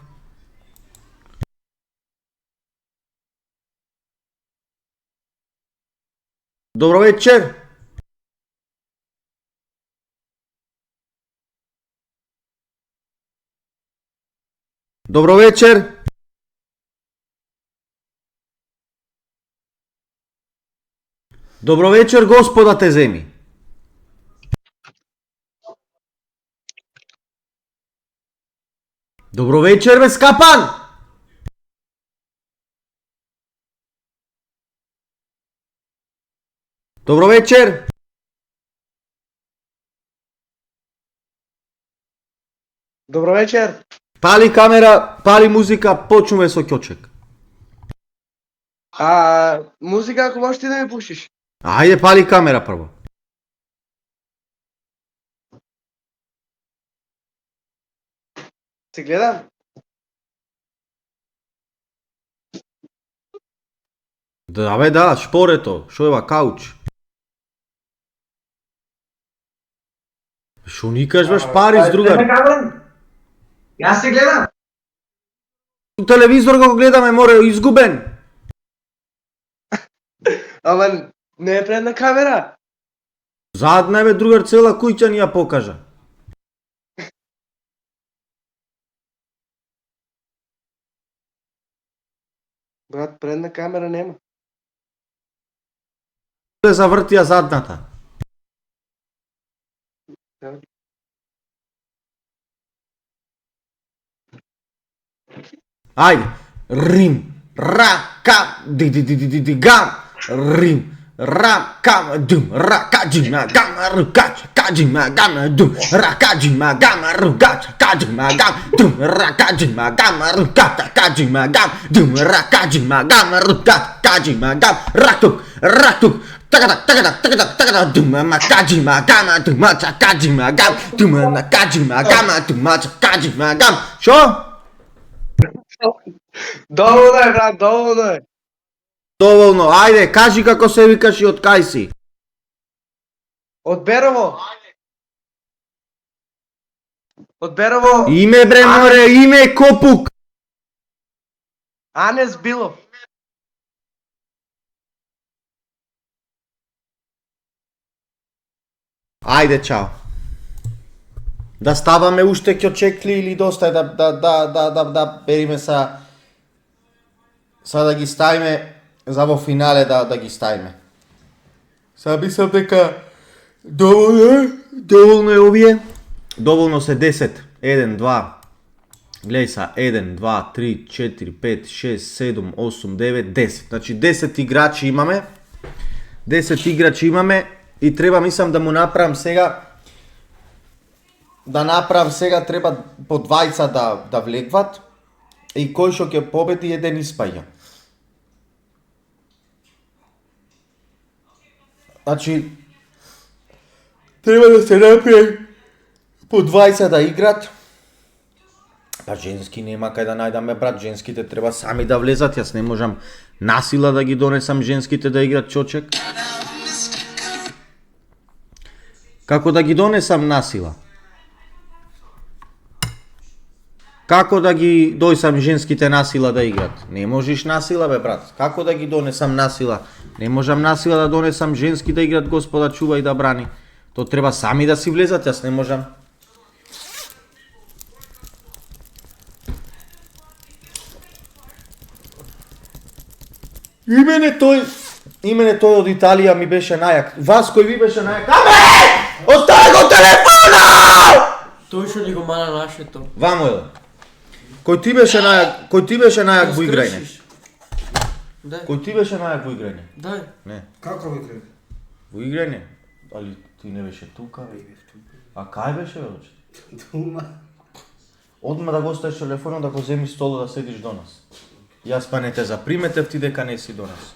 Добро вечер. Добро вечер. Добро вечер, господа те земи. Добро вечер, бе скапан. Добро вечер. Добро вечер. Пали камера, пали музика, почнуваме со ќочек. Музика ако можеш ти да ми пушиш. Ајде, пали камера прво. Се гледам. Да, бе, да, шпорето, шо ева, кауч. Шо никаш, баш Парис, другар? Јас се гледам. Телевизор го гледаме, море, изгубен. Ама не е предна камера. Задна е, бе, другар, цела куќа ни ја покажа. Брат, предна камера нема. Се завртија задната. Ајде. Рим, рака, ди гам, рим, рака, дум, рака, джима, гама, ругача, каджима, гама, дум, рака, джима, гама, ругача, каджима, гам, дум, рака, джима, гама, ругача, каджима, гам, дум, рака, джима, гама, ругача, каджима, гам, рактук, рактук, така, дума, макаджима, гама, думача, каджима, гам, дума, накаджима, гама, думача, каджима, гам. Шо? Доволно е, брат, доволно е. Доволно, ајде, кажи како се викаш и од кај си. Од Берово. Од Берово. Име бре море, име Копук. Анес Билов. Ајде, чао. Да ставаме уште ќочекли или доста е да бериме са да ги ставиме за во финале да ги ставиме. Сега мислам дека доволно е овие. Доволно се 10. 1, 2. Гледај са 1, 2, 3, 4, 5, 6, 7, 8, 9, 10. Значи 10 играчи имаме. 10 играчи имаме и треба мислам да му направам сега треба по двајца да влегват и кој што ќе победи еден испаѓа. Значи треба да се направи по двајца да играт. Па женски нема кај да најдаме брат, женските треба сами да влезат, јас не можам насила да ги донесам женските да играт чочек. Како да ги донесам насила? Како да ги дојсам женските насила да играт? Не можеш насила бе брат. Како да ги донесам насила? Не можам насила да донесам женски да играт Господа чува и да брани. То треба сами да си влезат, јас не можам. Имене тој од Италија ми беше најак. Вас кој ви беше најак? Абе! Остави го телефона! Тој што ли го мана нашето. Вамо е. Кој ти беше најак во играње? Кој ти беше најак во играње? Дај. Не. Како во играње? Во играње? Али ти не беше тука? А кај беше бе? Дума. Одма да го оставиш телефонот да го земи столот да седиш до нас. Јас па не те заприметев ти дека не си до нас.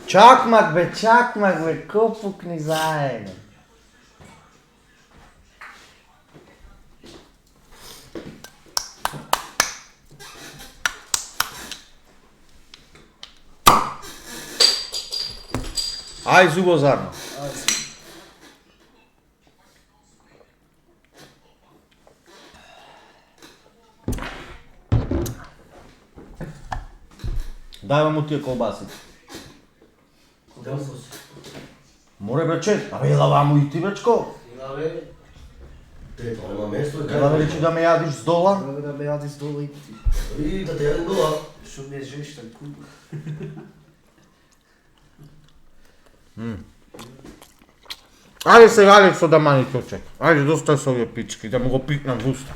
Чакмак бе, ко пукни заедно. Ај зубо зарно. Дај му тие колбаси. Море бе чет, абе ела ваму и ти бечко. Ема место Ела бе речи да ме јадиш с дола. Да ме јади с дола и ти. И да те јадим дола. Што ме жештан куба. Ајде сега Алексо да мани чочек. Ајде доста со овие пички, да му го пикнам в уста.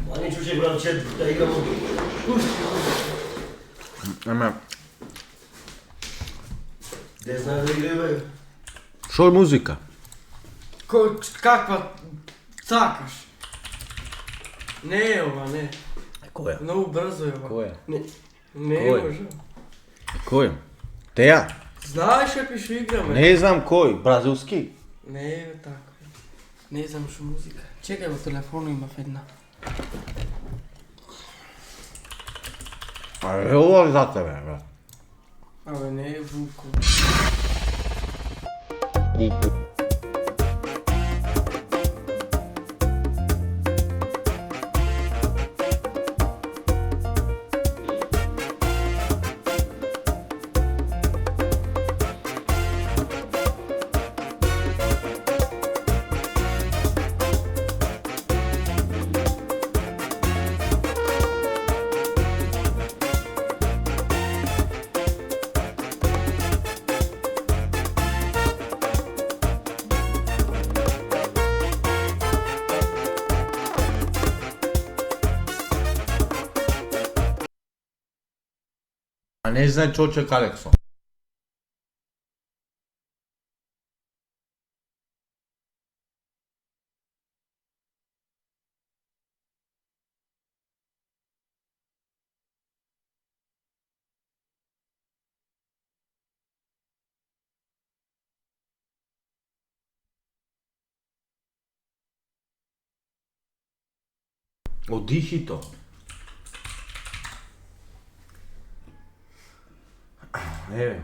Мани чуче брат чет, да играмо. Еме. Де знае да играме? Шо е музика? Каква цакаш? Не е ова, не. Која? Многу брзо е ова. Која? Не е може. Кој? Теја? Знаеш какви што играме? Не знам кој, бразилски. Не е така. Не знам што музика. Чекај во телефону имав една. А ова за тебе, брат. Абе не е Вуко. А не знае чочек Алексо. Одихито. Еве.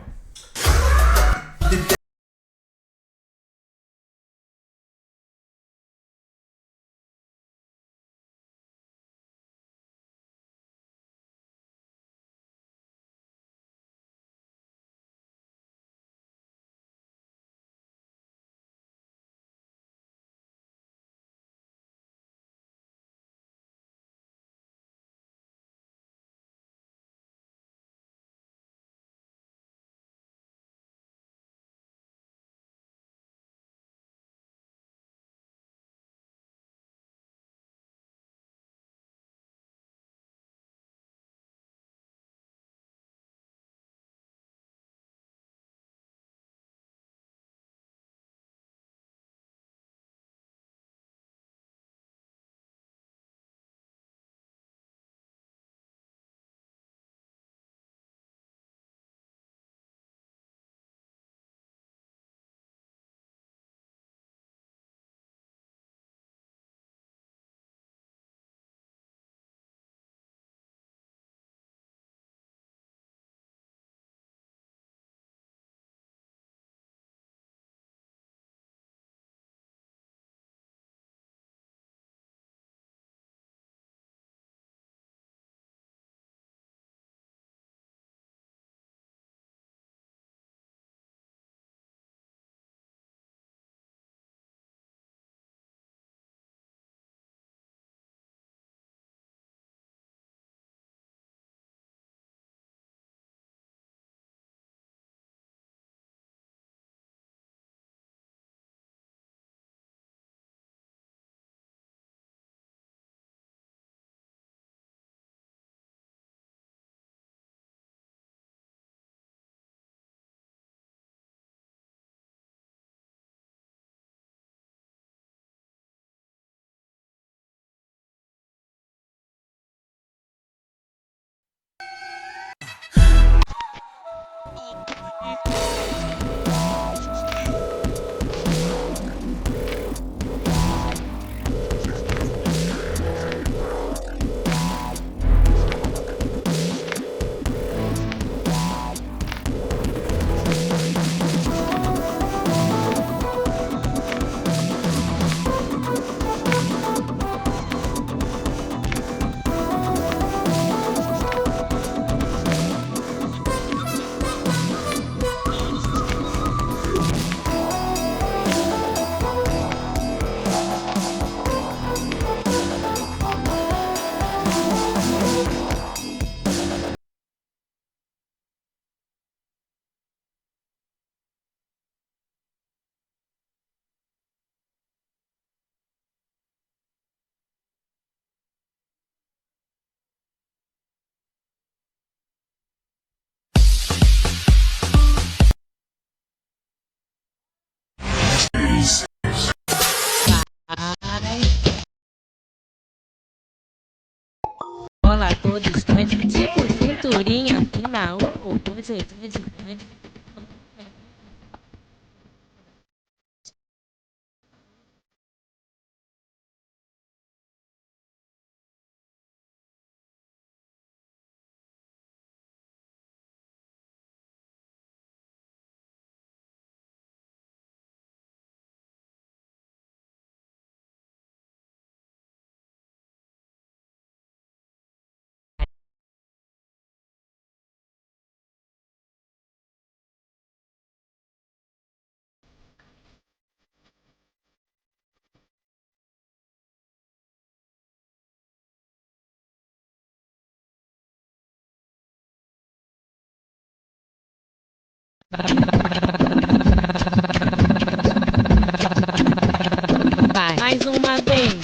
Mais uma vez.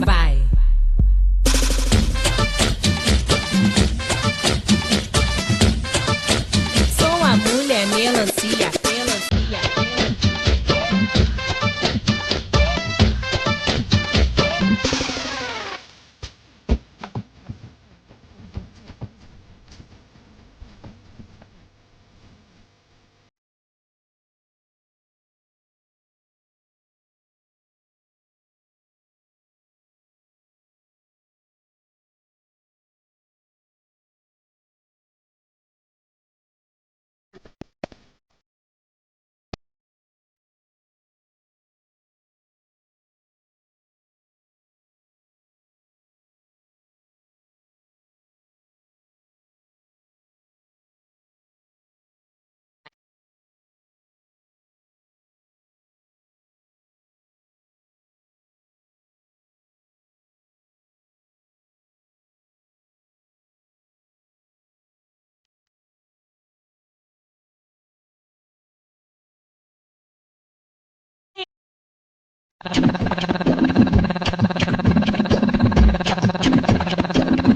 Vai. Sou a mulher melancia, melancia.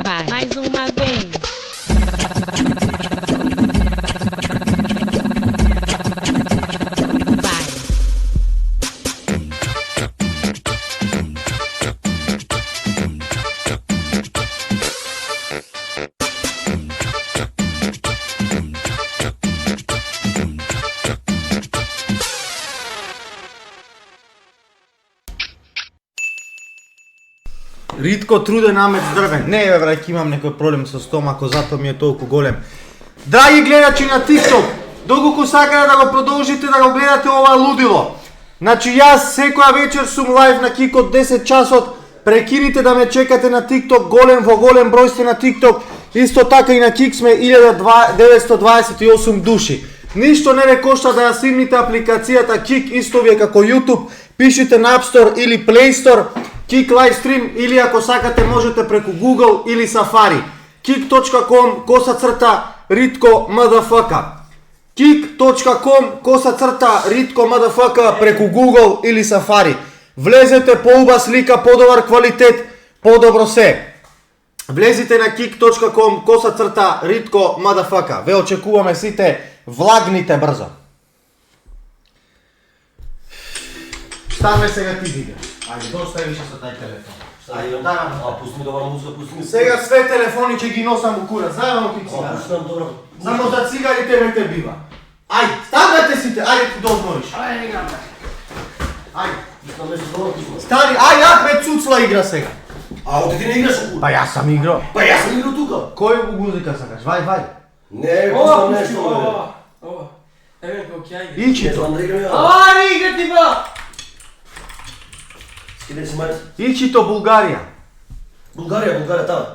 Vai. Mais uma vez. Vai. Ритко труден намет дрвен. Не бе брајки, имам некој проблем со стомакот, затоа ми е толку голем. Драги гледачи на TikTok, доколку сакате да го продолжите да го гледате ова лудило. Значи јас секоја вечер сум лайв на Кик од 10 часот. Прекинете да ме чекате на TikTok, голем во голем број сте на TikTok. Исто така и на Кик сме 1928 души. Ништо не ве кошта да ја снимите апликацијата Кик, исто вие како YouTube. Пишите на App Store или Play Store Kik Livestream, или ако сакате можете преку Google или Safari. kik.com/Ritko motherfucker. kik.com/Ritko motherfucker преку Google или Safari. Влезете, поуба слика, подобар квалитет, подобро се. Влезите на kik.com/Ritko motherfucker. Ве очекуваме сите, влагните брзо. Ставаме сега ти видео. Ајде, доста е више со тај телефон. Ајде, дарам. Пусти ми добра музика, пусти ми. Сега све телефони ќе ги носам у кура. Заедно ќе цигари. Пуштам добро. Само за цигарите ме те бива. Ајде, ставете сите. Ајде ти да одмориш. Ајде, играме. Ајде. Пуштам нещо добро, пуштам. Стари, ајде, Ахмед Цуцла игра сега. А, оти ти не играш у кура? Па јас сам играл. Па јас сам играл тука. Кој музика сакаш? Вај. Не, пуштам нещо. Ова. Еве како ќе игра. Ичито. Ајде, игра ти ба. Скиде си мајс? Ичито Булгарија. Булгарија, таа.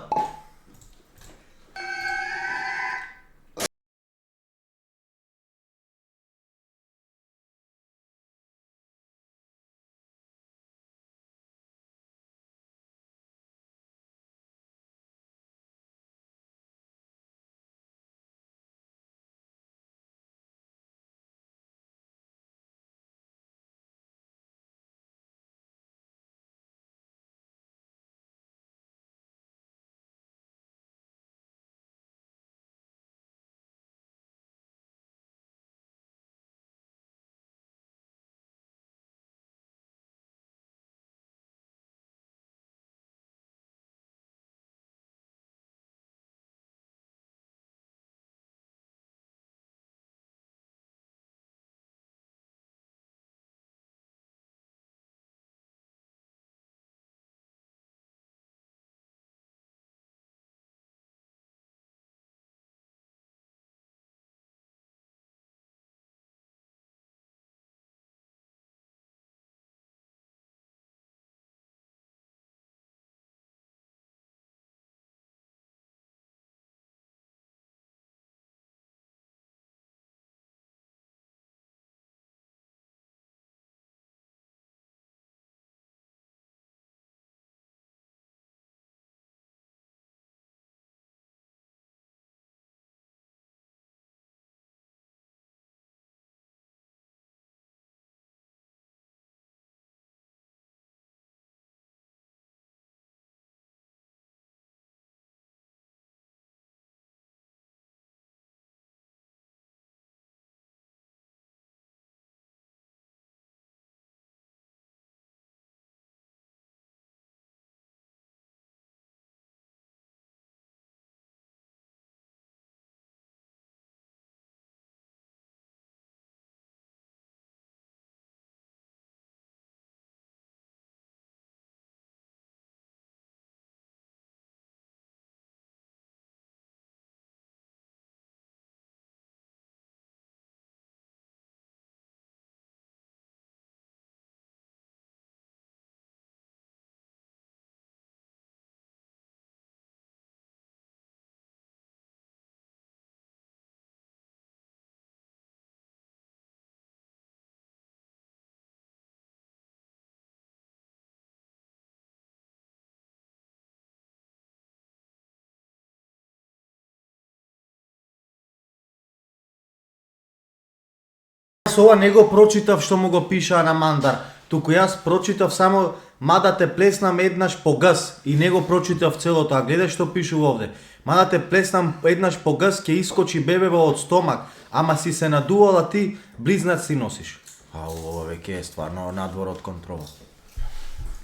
Јас ова не го прочитав што му го пишаа на Мандар, туку јас прочитав само мада те плеснам еднаш по газ и не го прочитав целото, а гледај што пишува овде. Мада те плеснам еднаш по газ ќе искочи бебево од стомак, ама си се надувала ти, близнаци носиш. А ова веќе е стварно надвор од контрола.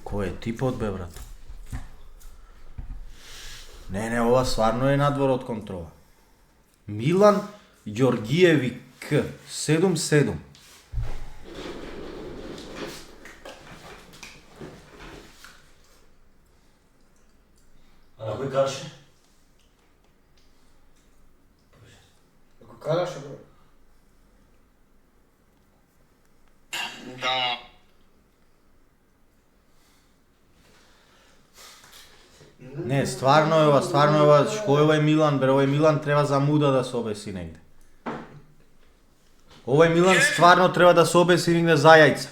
Кој е типот бе брат? Не, ова стварно е надвор од контрола. Милан Ѓоргиевик 77. А на кој караше? Ако караше, бро. Да. Не, стварно е ова, што е овај Милан, бре, овај Милан треба за муда да се обеси негде. Овај Милан стварно треба да се обеси негде за јајца.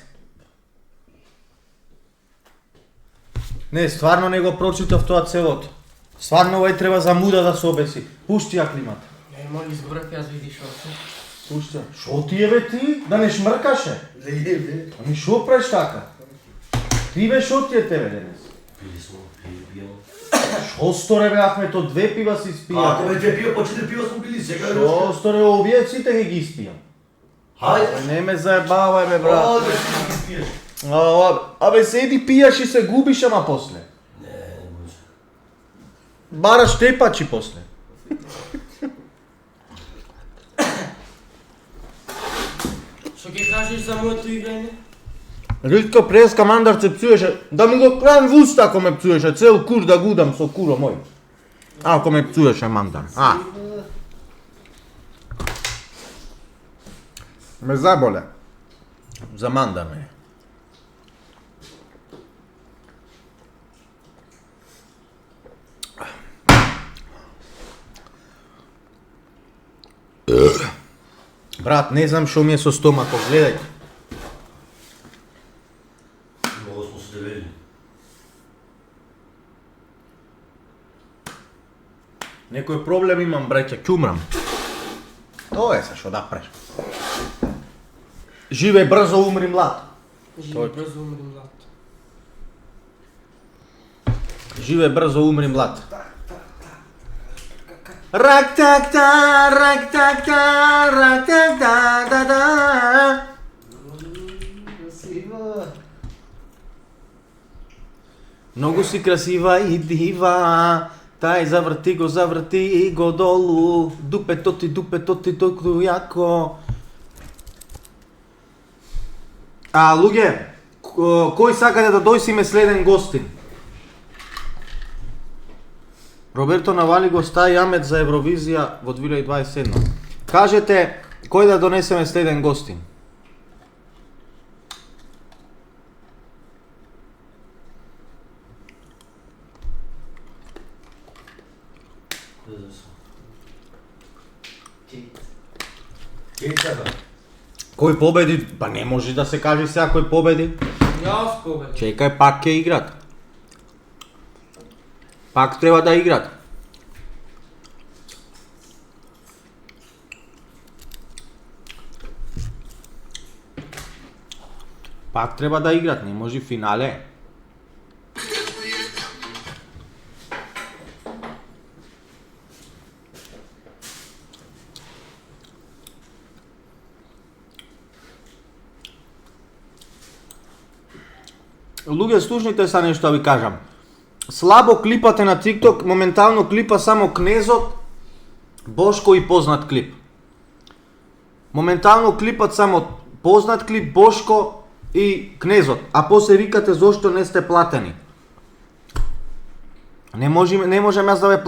Не, стварно не го прочитав тоа целото. Стварно овај треба за муда да се обеси. Пушти ја климата. Не, моли збрав, јас видиш ова. Пушти ја. Шо ти е бе ти? Да не шмркаше? Не, бе. Ами шо правиш така? Ти бе шо ти е тебе денес? Пили смо, пијал. Шо сторе бе Ахмето, 2 пива си спија. Ако бе 2 пива, по 4 пива смо пили, сега е Шо сторе, овие сите ќе ги спијам. Хајде. Не ме заебавај бе брат. Оде, ти ги спиеш. Абе седи пијаш и се губиш ама после. Не може. Бараш тепачи после. Што ќе кажеш за моето играње? Ритко преска Мандар се пцуеше, да ми го крам в уста ако ме пцуеше, цел кур да гудам со куро мој. Ако ме пцуеше Мандар, Ме заболе. За Мандар ме. Брат, не знам што ми е со стомакот, гледај. Много смо се девели. Некој проблем имам, браќа, ќумрам. Тоа е се што да преш. Живе брзо, умри млад. Живе брзо, умри млад. Живе брзо, умри млад. Рак-так-та, рак-так-та, рак-так-та, да-да. Многу си красива и дива, тај заврти го долу, дупето ти толку јако. Луѓе, кој сакате да дојсиме следен гостин? Роберто навали го стај јамет за Евровизија во 2027. Кажете, кој да донесеме следен гостин? Кој победи? Па не може да се каже сега кој победи. Јас победам. Чекај, пак ќе играт. Пак треба да играт. Пак треба да играт, не може финале. Луѓе, слушнite са нешто ви кажам. Слабо клипате на TikTok, моментално клипа само Кнезот, Бошко и познат клип. Моментално клипат само познат клип, Бошко и Кнезот, а после викате зошто не сте платени. Не можем јас да ве